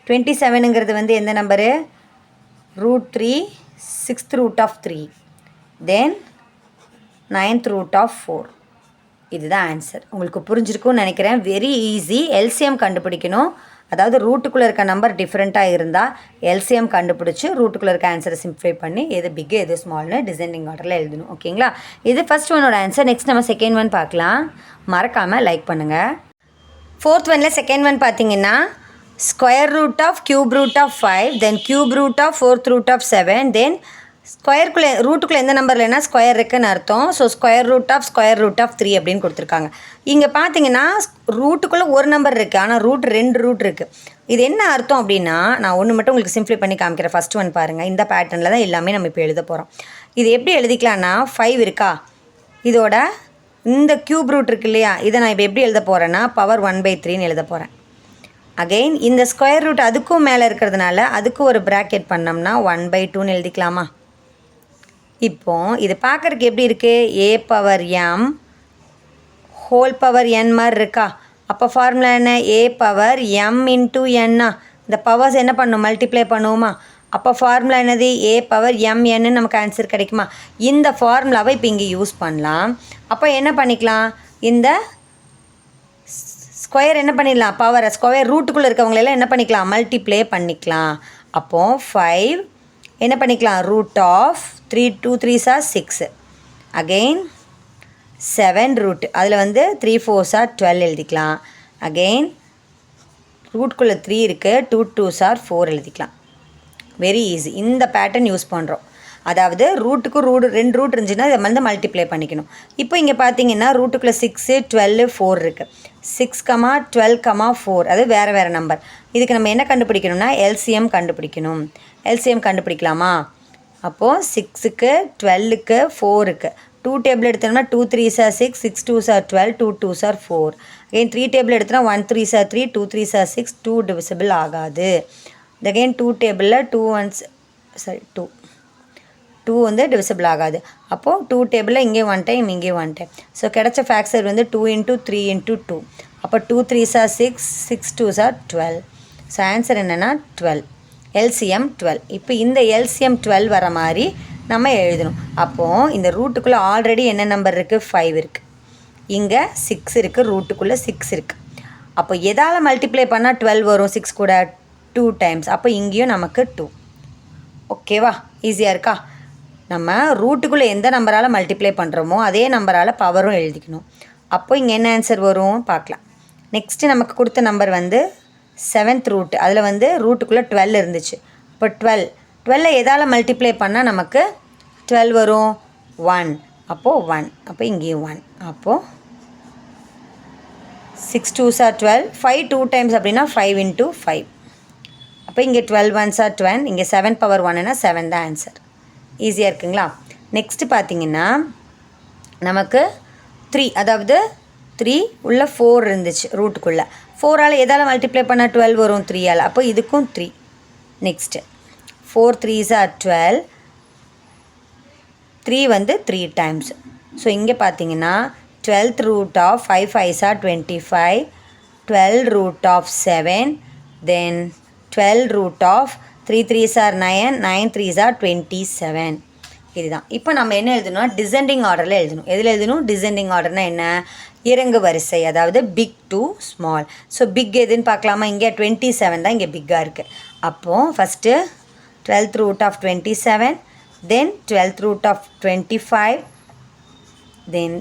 27ங்கிறது வந்து எந்த number? Root 3 6th root of 3, then 9th root of 4. இதுதான் ஆன்சர். உங்களுக்கு புரிஞ்சிருக்கும்னு நினைக்கிறேன். Very easy. எல்சிஎம் கண்டுபிடிக்கணும். அதாவது ரூட்டுக்குள்ளே இருக்க நம்பர் டிஃப்ரெண்ட்டாக இருந்தால் எல்சிஎம் கண்டுபிடிச்சி ரூட்டுக்குள்ளே இருக்க ஆன்சரை சிம்ப்ளிஃபை பண்ணி எது பிக்கு எது ஸ்மால்னு டிசைனிங் ஆர்டரில் எழுதணும். ஓகேங்களா? இது ஃபஸ்ட் ஒன்னோட ஆன்சர். நெக்ஸ்ட் நம்ம செகண்ட் ஒன் பார்க்கலாம். மறக்காமல் லைக் பண்ணுங்கள். ஃபோர்த் ஒனில் செகண்ட் ஒன் பார்த்தீங்கன்னா square root of cube root of 5, then cube root of 4th root of 7, then ஸ்கொயருக்குள்ளே ரூட்டுக்குள்ளே எந்த நம்பர் இல்லைன்னா ஸ்கொயர் இருக்குன்னு அர்த்தம். ஸோ ஸ்கொயர் ரூட் ஆஃப் 3 அப்படின்னு கொடுத்துருக்காங்க. இங்கே பார்த்தீங்கன்னா ரூட்டுக்குள்ளே ஒரு நம்பர் இருக்குது, ஆனால் ரூட் 2 ரூட் இருக்குது. இது என்ன அர்த்தம் அப்படின்னா நான் ஒன்று மட்டும் உங்களுக்கு சிம்ப்ளை பண்ணி காமிக்கிறேன். ஃபஸ்ட் ஒன் பாருங்கள். இந்த பேட்டர்னில் தான் எல்லாமே நம்ம இப்போ எழுத போகிறோம். இது எப்படி எழுதிக்கலான்னா 5 இருக்கா, இதோட இந்த க்யூப் ரூட் இருக்கு இல்லையா, இதை நான் இப்போ எப்படி எழுத போகிறேன்னா பவர் 1/3ன்னு எழுத போகிறேன். அகெயின் இந்த ஸ்கொயர் ரூட் அதுக்கும் மேலே இருக்கிறதுனால அதுக்கு ஒரு ப்ராக்கெட் பண்ணோம்னா 1/2ன்னு எழுதிக்கலாமா? இப்போ இது பார்க்குறதுக்கு எப்படி இருக்குது? a power m whole power n மாதிரி இருக்கா? அப்போ ஃபார்முலா என்ன? a power m into n. இந்த பவர்ஸ் என்ன பண்ணும்? மல்டிப்ளை பண்ணுவோமா? அப்போ ஃபார்முலா என்னது? a பவர் m n நமக்கு ஆன்சர் கிடைக்குமா? இந்த ஃபார்முலாவை இப்போ இங்கே யூஸ் பண்ணலாம். அப்போ என்ன பண்ணிக்கலாம்? இந்த ஸ்கொயர் என்ன பண்ணிடலாம்? பவர் ஸ்கொயர் ரூட்டுக்குள்ளே இருக்கவங்களெல்லாம் என்ன பண்ணிக்கலாம்? மல்டிப்ளை பண்ணிக்கலாம். அப்போது 5 என்ன பண்ணிக்கலாம்? Root of 3 2 3s are 6. Again 7 root, அதில் வந்து 3 4s are 12 எழுதிக்கலாம். அகெயின் ரூட்குள்ளே 3 இருக்குது, 2 2s are 4 எழுதிக்கலாம். Very easy. இந்த பேட்டர்ன் யூஸ் பண்ணுறோம். அதாவது ரூட்டுக்கு ரெண்டு ரூட் இருந்துச்சுன்னா இதை வந்து மல்டிப்ளை பண்ணிக்கணும். இப்போ இங்கே பார்த்தீங்கன்னா ரூட்டுக்குள்ளே 6 12 4 இருக்குது. 6, 12, 4 அது வேறு வேறு நம்பர். இதுக்கு நம்ம என்ன கண்டுபிடிக்கணும்னா எல்சிஎம் கண்டுபிடிக்கணும். எல்சிஎம் கண்டுபிடிக்கலாமா? அப்போது 6க்கு 12க்கு 4க்கு 2 டேபிள் எடுத்தோம்னா 2 3s are 6, 6 2s are 12, 2 2s are 4. Again 3 table எடுத்தோம்னா 1 3s are 3, 2 3s are 6, 2 divisible ஆகாது. அகைன் 2 டேபிளில் 2 வந்து டிவிசிபிள் ஆகாது. அப்போது 2 டேபிளில் இங்கே 1 டைம் இங்கே 1 டைம். ஸோ கிடைச்ச ஃபேக்டர் வந்து 2 × 3 × 2. அப்போ 2 3s are 6, 6 2s are 12. So answer என்னென்னா 12. எல்சிஎம் 12. இப்போ இந்த எல்சிஎம் 12 வர மாதிரி நம்ம எழுதணும். அப்போது இந்த ரூட்டுக்குள்ளே ஆல்ரெடி என்ன நம்பர் இருக்குது? 5 இருக்குது. இங்கே 6 இருக்குது, ரூட்டுக்குள்ளே 6 இருக்குது. அப்போ எதால் மல்டிப்ளை பண்ணால் 12 வரும்? 6 கூட 2 டைம்ஸ். அப்போ இங்கேயும் நமக்கு 2. ஓகேவா? ஈஸியாக இருக்கா? நம்ம ரூட்டுக்குள்ளே எந்த நம்பரால் மல்டிப்ளை பண்ணுறோமோ அதே நம்பரால் பவரும் எழுதிக்கணும். அப்போ இங்கே என்ன ஆன்சர் வரும் பார்க்கலாம். நெக்ஸ்ட்டு நமக்கு கொடுத்த நம்பர் வந்து 7th ரூட். அதில் வந்து ரூட்டுக்குள்ளே 12 இருந்துச்சு. இப்போ 12 எதால் மல்டிப்ளை பண்ணால் நமக்கு 12 வரும்? 1. அப்போது 1. அப்போ இங்கேயும் 1. அப்போது 6 2s are 12, 5 2 டைம்ஸ் அப்படின்னா 5 × 5. அப்போ இங்கே 12 1s are 12, இங்கே 7 பவர் 1னா 7 தான் ஆன்சர். ஈஸியாக இருக்குங்களா? நெக்ஸ்ட்டு பார்த்தீங்கன்னா நமக்கு 3, அதாவது 3 உள்ள 4 இருந்துச்சு ரூட்டுக்குள்ளே. 4ஆல் எதால் மல்டிப்ளை பண்ணால் 12 வரும்? 3ஆல். அப்போ இதுக்கும் 3. நெக்ஸ்ட்டு 4 3s are 12, 3 வந்து 3 டைம்ஸ். ஸோ இங்கே பார்த்தீங்கன்னா 12th root of 5 5s are 25, 12 root of 7, then 12 root of 3 3s are 9, 9 3s are 27. இதுதான். இப்போ நம்ம என்ன எழுதணும்? டிசெண்டிங் ஆர்டரில் எழுதணும். எதில் எழுதணும்? டிசெண்டிங் ஆர்டர்னால் என்ன? இறங்கு வரிசை, அதாவது big to small. So big எதுன்னு பார்க்கலாமா? இங்கே 27 தான் இங்கே பிக்காக இருக்குது. அப்போது first 12th root of 27, then 12th root of 25, then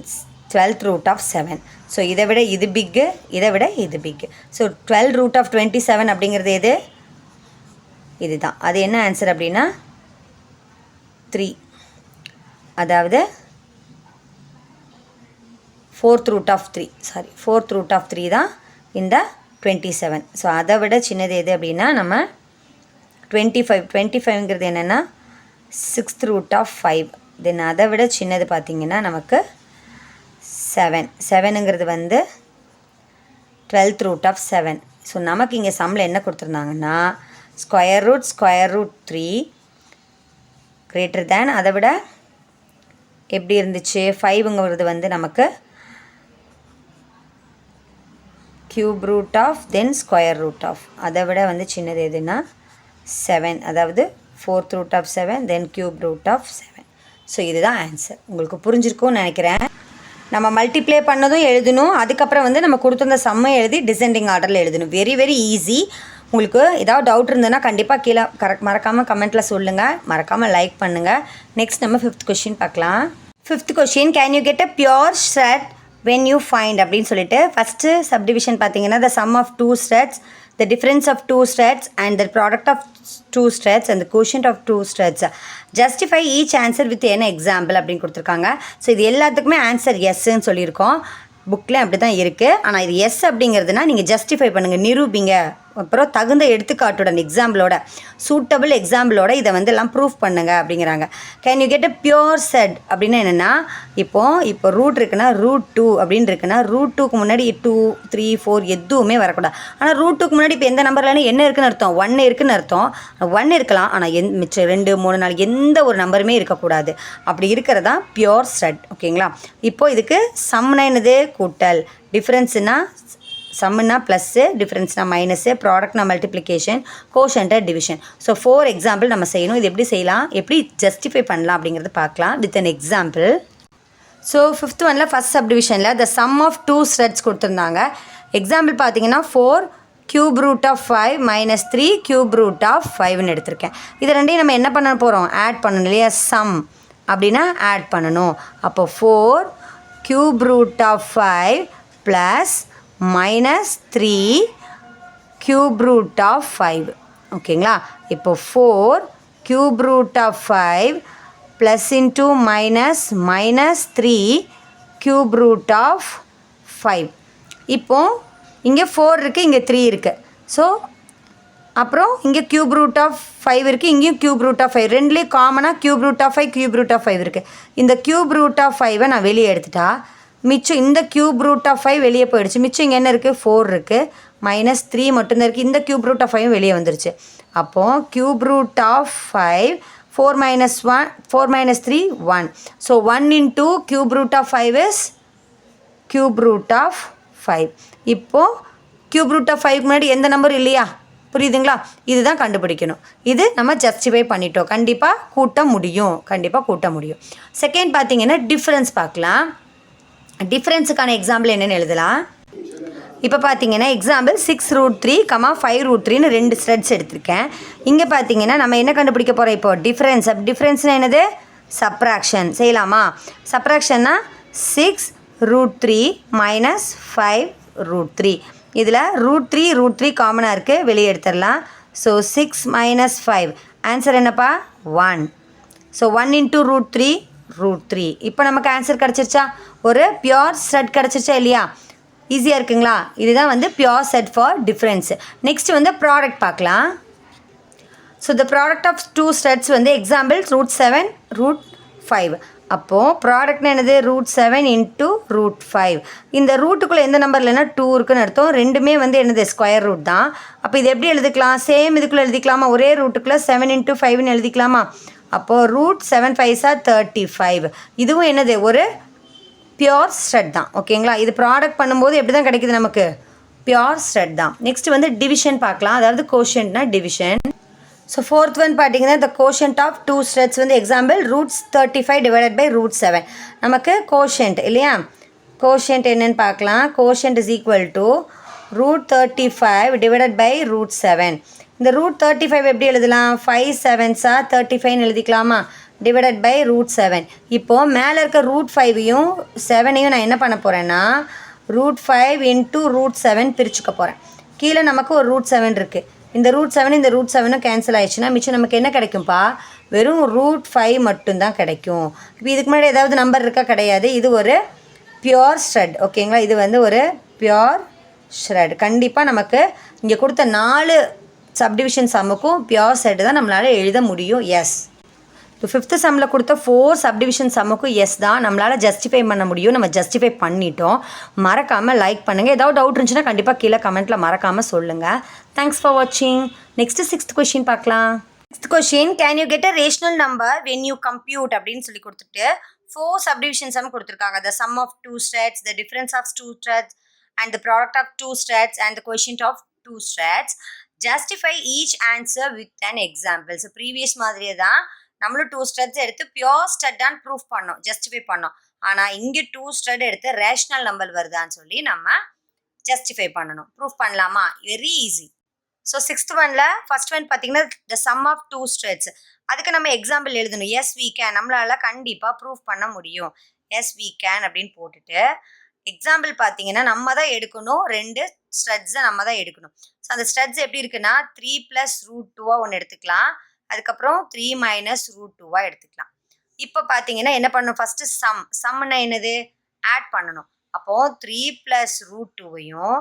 12th root of 7. So இதை விட இது பிக்கு, இதை விட இது பிக்கு. ஸோ 12 root of 27 அப்படிங்கிறது எது? இதுதான். அது என்ன ஆன்சர் அப்படின்னா 3. அதாவது 4th root of 3, sorry 4th root of 3 தான் இந்த 27. ஸோ அதை விட சின்னது எது அப்படின்னா நம்ம 25. 25ங்கிறது என்னென்னா 6th root of 5. தென் அதை விட சின்னது பார்த்திங்கன்னா நமக்கு 7. 7ங்கிறது வந்து 12th root of 7. ஸோ நமக்கு இங்கே சம்மில் என்ன கொடுத்துருந்தாங்கன்னா ஸ்கொயர் ரூட் 3 கிரேட்டர் தேன், அதை விட எப்படி இருந்துச்சு? 5ங்கிறது வந்து நமக்கு cube root of then square root of, அதை விட வந்து சின்னது எதுனா 7, அதாவது 4th root of 7 தென் கியூப் ரூட் ஆஃப் 7. ஸோ இதுதான் ஆன்சர். உங்களுக்கு புரிஞ்சிருக்கும்னு நினைக்கிறேன். நம்ம மல்டிப்ளை பண்ணதும் எழுதணும், அதுக்கப்புறம் வந்து நம்ம கொடுத்துருந்த சம்மை எழுதி டிசெண்டிங் ஆர்டரில் எழுதணும். Very very easy. உங்களுக்கு ஏதாவது டவுட் இருந்ததுன்னா கண்டிப்பாக கீழே மறக்காமல் கமெண்ட்டில் சொல்லுங்கள். மறக்காமல் லைக் பண்ணுங்கள். நெக்ஸ்ட் நம்ம 5th கொஷின் பார்க்கலாம். 5th question, can you get a pure straight when you find அப்படின்னு சொல்லிட்டு ஃபஸ்ட்டு சப்டிவிஷன் பார்த்தீங்கன்னா the sum of 2 strets, the difference of 2 strets and the product of 2 strets and the quotient of 2 strets. Justify each answer with an example அப்படின்னு கொடுத்துருக்காங்க. ஸோ இது எல்லாத்துக்குமே ஆன்சர் எஸ்ன்னு சொல்லியிருக்கோம். புக்கில் அப்படி தான் இருக்குது. ஆனால் இது எஸ் அப்படிங்கிறதுனா நீங்கள் ஜஸ்டிஃபை பண்ணுங்கள், நிரூபிங்க. அப்புறம் தகுந்த எடுத்துக்காட்டுடன் எக்ஸாம்பிளோட, சூட்டபிள் எக்ஸாம்பிளோட இதை வந்து எல்லாம் ப்ரூஃப் பண்ணுங்க அப்படிங்கிறாங்க. Can you get a pure set அப்படின்னா என்னென்னா, இப்போ ரூட் இருக்குன்னா ரூட் 2 அப்படின்னு இருக்குன்னா ரூட் 2க்கு முன்னாடி 2 3 4 எதுவுமே வரக்கூடாது. ஆனால் ரூட் 2க்கு முன்னாடி இப்போ எந்த நம்பர்லாம் என்ன இருக்குன்னு அர்த்தம்? 1 இருக்குன்னு அர்த்தம். 1 இருக்கலாம், ஆனால் மிச்சம் 2 3 4 எந்த ஒரு நம்பருமே இருக்கக்கூடாது. அப்படி இருக்கிறதா பியோர் செட். ஓகேங்களா? இப்போது இதுக்கு சம்னா என்னது? கூட்டல். டிஃப்ரென்ஸுனா சம்முன்னா ப்ளஸ்ஸு, டிஃப்ரென்ஸ்னா மைனஸு, ப்ராடக்ட்னா மல்டிப்ளிகேஷன், கோஷன்ட்டை டிவிஷன். ஸோ 4 எக்ஸாம்பிள் நம்ம செய்யணும். இது எப்படி செய்யலாம், எப்படி ஜஸ்டிஃபை பண்ணலாம் அப்படிங்கிறத பார்க்கலாம் with an example. So 5th ஒனில் ஃபஸ்ட் சப்டிவிஷனில் த சம் ஆஃப் 2 ஸ்ட்ரெட்ஸ் கொடுத்துருந்தாங்க. எக்ஸாம்பிள் பார்த்தீங்கன்னா 4 cube root of 5 minus 3 cube root of 5ன்னு எடுத்திருக்கேன். இது ரெண்டையும் நம்ம என்ன பண்ண போகிறோம்? ஆட் பண்ணணும் இல்லையா? சம் அப்படின்னா ஆட் பண்ணணும். அப்போ 4 cube root of 5 plus minus 3 cube root of 5. ஓகேங்களா? இப்போ 4 cube root of 5 plus into minus minus 3 cube root of 5. இப்போது இங்கே 4 இருக்குது, இங்கே 3 இருக்குது. ஸோ அப்புறம் இங்கே க்யூப் ரூட் ஆஃப் 5 இருக்குது, இங்கேயும் க்யூப் ரூட் ஆஃப் 5. ரெண்டுலேயும் காமனாக cube root of 5 cube root of 5 இருக்குது. இந்த க்யூப் ரூட் ஆஃப் 5 நான் வெளியே எடுத்துட்டா மிச்சம் இந்த க்யூப் ரூட் ஆஃப் 5 வெளியே போயிடுச்சு. மிச்சம் இங்கே என்ன இருக்குது, 4 இருக்குது, மைனஸ் 3 மட்டும்தான் இருக்குது. இந்த க்யூப் ரூட் ஆஃப் 5 வெளியே வந்துருச்சு. அப்போது cube root of 5 4 minus 3 1. So 1 into cube root of 5 is cube root of 5. இப்போது க்யூப் ரூட் ஆஃப் 5 முன்னாடி எந்த நம்பர் இல்லையா, புரியுதுங்களா? இதுதான் கண்டுபிடிக்கணும். இது நம்ம ஜஸ்டிஃபை பண்ணிட்டோம். கண்டிப்பாக கூட்ட முடியும். செகண்ட் பார்த்தீங்கன்னா டிஃப்ரென்ஸ் பார்க்கலாம். டிஃப்ரென்ஸுக்கான எக்ஸாம்பிள் என்னென்னு எழுதலாம். இப்போ பார்த்தீங்கன்னா எக்ஸாம்பிள் 6√3, 5√3ன்னு 2 ஸ்ட்ரெட்ஸ் எடுத்திருக்கேன். இங்கே பார்த்தீங்கன்னா நம்ம என்ன கண்டுபிடிக்க போகிறோம் இப்போ, டிஃப்ரென்ஸ்னால் என்னது, சப்ராக்ஷன் செய்யலாமா? சப்ராக்ஷன்னா 6√3 மைனஸ் 5√3. இதில் √3 காமனாக இருக்குது, வெளியே எடுத்துடலாம். ஸோ 6 minus 5 ஆன்சர் என்னப்பா, 1. So 1 into √3. இப்போ நமக்கு ஆன்சர் கிடச்சிருச்சா, ஒரு பியோர் செட் கிடச்சிருச்சா இல்லையா? ஈஸியாக இருக்குங்களா? இதுதான் வந்து pure set for difference. Next வந்து ப்ராடக்ட் பார்க்கலாம். So the product of 2 sets வந்து எக்ஸாம்பிள் √7 √5. அப்போது ப்ராடக்ட்னா என்னது, √7 into √5. இந்த ரூட்டுக்குள்ளே எந்த நம்பர் இல்லைன்னா 2 இருக்குன்னு அர்த்தம். ரெண்டுமே வந்து என்னது, ஸ்கொயர் ரூட் தான். அப்போ இது எப்படி எழுதிக்கலாம், சேம் இதுக்குள்ளே எழுதிக்கலாமா, ஒரே ரூட்டுக்குள்ளே 7 into 5ன்னு எழுதிக்கலாமா? அப்போது √7 5s are 35. இதுவும் என்னது, ஒரு பியோர் ஸ்ட்ரெட் தான். ஓகேங்களா? இது ப்ராடக்ட் பண்ணும்போது எப்படி தான் கிடைக்குது நமக்கு, பியோர் ஸ்ட்ரெட் தான். நெக்ஸ்ட் வந்து டிவிஷன் பார்க்கலாம். அதாவது கோஷன்ட்னா டிவிஷன். ஸோ ஃபோர்த் ஒன் பார்த்தீங்கன்னா த கோஷன்ட் ஆஃப் 2 ஸ்ட்ரெட்ஸ் வந்து எக்ஸாம்பிள் √35 divided by √7. நமக்கு கோஷன்ட் இல்லையா, கோஷன்ட் என்னன்னு பார்க்கலாம். Quotient is equal to √35 divided by √7. இந்த √35 எப்படி எழுதலாம், 5 7s are 35ன்னு எழுதிக்கலாமா, டிவைடட் பை √7. இப்போது மேலே இருக்க √5ஐயும் 7ஐயும் நான் என்ன பண்ண போகிறேன்னா √5 into √7 பிரிச்சுக்க போகிறேன். கீழே நமக்கு ஒரு √7 இருக்குது. இந்த √7 இந்த √7ம் கேன்சல் ஆயிடுச்சுன்னா மிச்சம் நமக்கு என்ன கிடைக்கும்ப்பா, வெறும் √5 மட்டும்தான் கிடைக்கும். இப்போ இதுக்கு முன்னாடி ஏதாவது நம்பர் இருக்கா, கிடையாது. இது ஒரு பியோர் ஸ்ட்ரெட். ஓகேங்களா? இது வந்து ஒரு பியோர் ஸ்ட்ரெட். கண்டிப்பாக நமக்கு இங்கே கொடுத்த 4 சப்டிவிஷன் சம்முக்கும் பியோர் ஸ்ட்ரெட் தான் நம்மளால் எழுத முடியும். எஸ். இப்போ 5th சம்மில் கொடுத்த 4 சப்டிவிஷன் சம்முக்கும் எஸ் தான் நம்மளால் ஜஸ்டிஃபை பண்ண முடியும். நம்ம ஜஸ்டிஃபை பண்ணிட்டோம். மறக்காமல் லைக் பண்ணுங்கள். ஏதாவது டவுட் இருந்துச்சுன்னா கண்டிப்பாக கீழே கமெண்ட்டில் மறக்காமல் சொல்லுங்கள். தேங்க்ஸ் ஃபார் வாட்சிங். நெக்ஸ்ட்டு 6th கொஷின் பார்க்கலாம். 6th question, can you get a rational number when you compute அப்படின்னு சொல்லி கொடுத்துட்டு 4 சப்டிவிஷன் சம் கொடுத்துருக்காங்க. The sum of 2 surds, the difference of 2 surds and the product of 2 surds and the quotient of 2 surds. Justify each answer with an example. So previous மாதிரியே தான் நம்மளும் 2 ஸ்ட்ரெட்ஸ் எடுத்து பியோர் ஸ்ட்ரெட்டான்னு ப்ரூஃப் பண்ணோம், ஜஸ்டிஃபை பண்ணோம். ஆனால் இங்கே 2 ஸ்ட்ரெட் எடுத்து ரேஷ்னல் நம்பர் வருதான்னு சொல்லி நம்ம ஜஸ்டிஃபை பண்ணணும். ப்ரூஃப் பண்ணலாமா? Very easy. ஸோ 6th ஒன்ல ஃபர்ஸ்ட் ஒன் பார்த்தீங்கன்னா த சம் ஆஃப் 2 ஸ்ட்ரெட்ஸ். அதுக்கு நம்ம எக்ஸாம்பிள் எழுதணும். எஸ் வி கேன், நம்மளால கண்டிப்பாக ப்ரூஃப் பண்ண முடியும். எஸ் வி கேன் அப்படின்னு போட்டுட்டு எக்ஸாம்பிள் பார்த்தீங்கன்னா நம்ம தான் எடுக்கணும், 2 ஸ்ட்ரெட்ஸை நம்ம தான் எடுக்கணும். ஸோ அந்த ஸ்ட்ரெட்ஸ் எப்படி இருக்குன்னா 3 + √2 ஒன்று எடுத்துக்கலாம், அதுக்கப்புறம் 3 - √2 எடுத்துக்கலாம். இப்போ பார்த்தீங்கன்னா என்ன பண்ணணும், ஃபஸ்ட்டு சம்னா என்னது, ஆட் பண்ணணும். அப்போது 3 + √2வையும்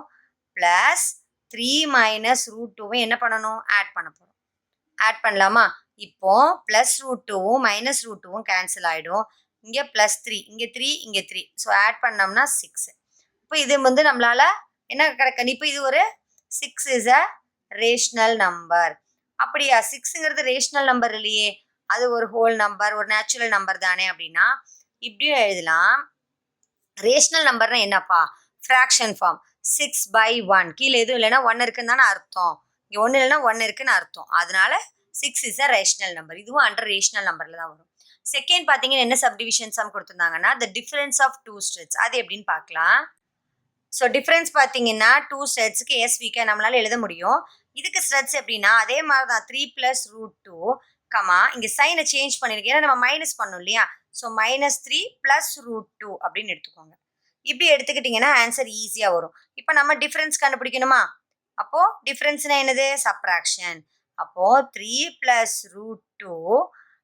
ப்ளஸ் 3 - √2வையும் என்ன பண்ணணும், ஆட் பண்ண போகிறோம். ஆட் பண்ணலாமா? இப்போ ப்ளஸ் √2வும் மைனஸ் √2வும் கேன்சல் ஆகிடும். இங்கே +3, இங்கே 3, இங்கே 3. ஸோ ஆட் பண்ணோம்னா 6. இப்போ இது வந்து நம்மளால் என்ன கிடைக்கணும், இப்போ இது ஒரு 6 இஸ் அ ரேஷ்னல் நம்பர். அப்படியா, 6ங்கிறது ரேஷ்னல் நம்பர் இல்லையே, அது ஒரு ஹோல் நம்பர், ஒரு நேச்சுரல் நம்பர் தானே. அப்படின்னா இப்படியும் எழுதலாம். ரேஷ்னல் நம்பர்னா என்னப்பா, ஃப்ராக்ஷன் ஃபார்ம். 6/1 கீழே எதுவும் இல்லைன்னா 1 இருக்குன்னு தானே அர்த்தம். இங்கே 1 இல்லைன்னா 1 இருக்குன்னு அர்த்தம். அதனால 6 இஸ் அ ரேஷ்னல் நம்பர். இதுவும் அண்டர் ரேஷ்னல் நம்பரில் தான் வரும். செகண்ட் பார்த்தீங்கன்னா என்ன சப்டிவிஷன் சம் கொடுத்துருந்தாங்கன்னா த டிஃபரன்ஸ் ஆஃப் 2 ஸ்ட்ரெட்ஸ். அது எப்படின்னு பார்க்கலாம். ஸோ டிஃப்ரென்ஸ் பார்த்தீங்கன்னா 2 ஸ்ட்ரெட்ஸுக்கு எஸ் வி கேன் நம்மளால எழுத முடியும். இதுக்கு ஸ்ட்ரெட்ஸ் எப்படின்னா அதே மாதிரி தான் 3 + √2, இங்கே சைனை சேஞ்ச் பண்ணியிருக்கேன், ஏன்னா நம்ம மைனஸ் பண்ணோம் இல்லையா. ஸோ -3 + √2 அப்படின்னு எடுத்துக்கோங்க. இப்படி எடுத்துக்கிட்டிங்கன்னா ஆன்சர் ஈஸியாக வரும். இப்போ நம்ம டிஃப்ரென்ஸ் கண்டுபிடிக்கணுமா? அப்போது டிஃப்ரென்ஸ்னா என்னது, சப்ராக்ஷன். அப்போது 3 + √2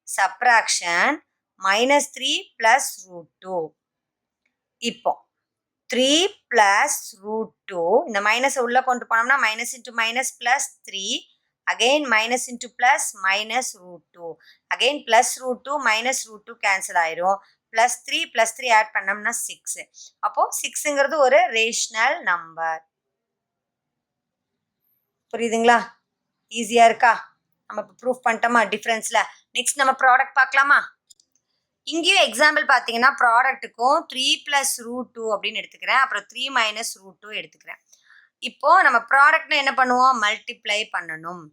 சப்ராக்ஷன் -3 + √2. இப்போ 3 + √2 இந்த மைனஸை உள்ளே கொண்டு போனோம்னா minus into minus plus 3 again minus into plus minus √2 again plus √2 minus √2 cancel ஆயிரும் +3 ஆட் பண்ணோம்னா 6. அப்போது 6ங்கிறது ஒரு ரேஷனல் நம்பர். புரியுதுங்களா? ஈஸியாக இருக்கா? நம்ம இப்போ ப்ரூஃப் பண்ணிட்டோமா டிஃப்ரென்ஸில். நெக்ஸ்ட் நம்ம ப்ராடக்ட் பார்க்கலாமா? இங்கேயும் எக்ஸாம்பிள் பார்த்தீங்கன்னா ப்ராடக்ட்டுக்கும் 3 + √2 அப்படின்னு எடுத்துக்கிறேன். அப்புறம் 3 - √2 எடுத்துக்கிறேன். இப்போ நம்ம ப்ராடக்ட்னா என்ன பண்ணுவோம்? மல்டிப்ளை பண்ணணும்.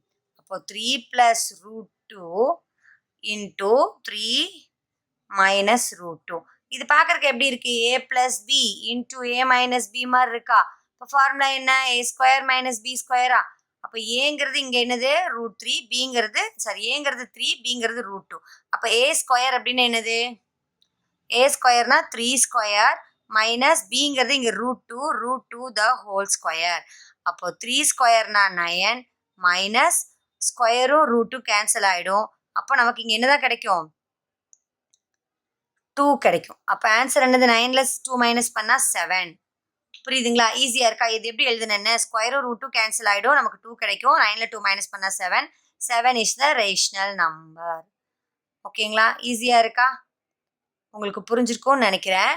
அப்போ 3 + √2 இன்ட்டு 3 - √2. இது பார்க்கறதுக்கு எப்படி இருக்கு? a + b into a - b மாதிரி இருக்கா? இப்போ ஃபார்முலா என்ன? a² - b². அப்போ ஏங்கிறது இங்கே என்னது? √3, பிங்கிறது ஏங்கிறது 3, பிங்கிறது √2. அப்போ a² அப்படின்னு என்னது? a²னா 3² மைனஸ் பிங்கிறது இங்கே √2 த ஹோல் ஸ்கொயர். அப்போ 3² 9 மைனஸ் ஸ்கொயரும் √2 கேன்சல் ஆகிடும். அப்போ நமக்கு இங்கே என்னதான் கிடைக்கும்? 2 கிடைக்கும். அப்போ ஆன்சர் என்னது? 9 + 2 மைனஸ் பண்ணால் 7. புரியுதுங்களா? ஈஸியாக இருக்கா? இது எப்படி எழுதுனேன்னு ஸ்கொயரும் √2 கேன்சல் ஆகிடும். நமக்கு 2 கிடைக்கும். 9ல் 2 மைனஸ் பண்ணால் 7. 7 இஸ் த ரேஷனல் நம்பர். ஓகேங்களா? ஈஸியாக இருக்கா? உங்களுக்கு புரிஞ்சிருக்கும்னு நினைக்கிறேன்.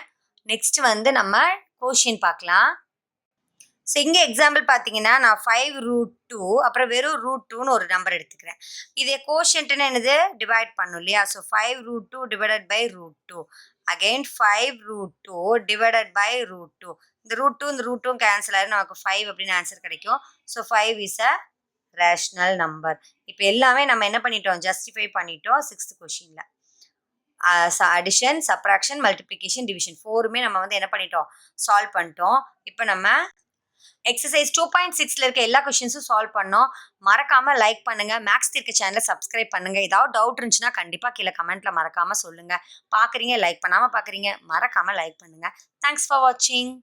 நெக்ஸ்ட் வந்து நம்ம கோஷியன் பார்க்கலாம். ஸோ இங்கே எக்ஸாம்பிள் பார்த்தீங்கன்னா நான் 5√2 அப்புறம் வெறும் √2ன்னு ஒரு நம்பர் எடுத்துக்கிறேன். இதே கோஷியன்ட்னு என்னது? டிவைட் பண்ணும் இல்லையா? So 5√2 divided by √2 again 5√2 divided by √2. இந்த √2 இந்த √2 கேன்சல் ஆகிடும். நமக்கு 5 அப்படின்னு ஆன்சர் கிடைக்கும். So 5 is a rational number. இப்போ எல்லாமே நம்ம என்ன பண்ணிட்டோம்? ஜஸ்டிஃபை பண்ணிட்டோம் 6th கொஷினில். அடிஷன், சப்ராக்ஷன், மல்டிப்ளிகேஷன், டிவிஷன் 4மே நம்ம வந்து என்ன பண்ணிட்டோம்? சால்வ் பண்ணிட்டோம். இப்போ நம்ம எக்ஸசைஸ் 2.6ல இருக்க எல்லா கொஷின்ஸும் சால்வ் பண்ணோம். மறக்காம லைக் பண்ணுங்க. மேக்ஸ் தீர்க்க சேனலை சப்ஸ்கிரைப் பண்ணுங்க. ஏதாவது டவுட் இருந்துச்சுன்னா கண்டிப்பா கீழே கமெண்ட்ல மறக்காம சொல்லுங்க. பாக்குறீங்க, லைக் பண்ணாம பாக்குறீங்க, மறக்காம லைக் பண்ணுங்க. தேங்க்ஸ் ஃபார் வாட்சிங்.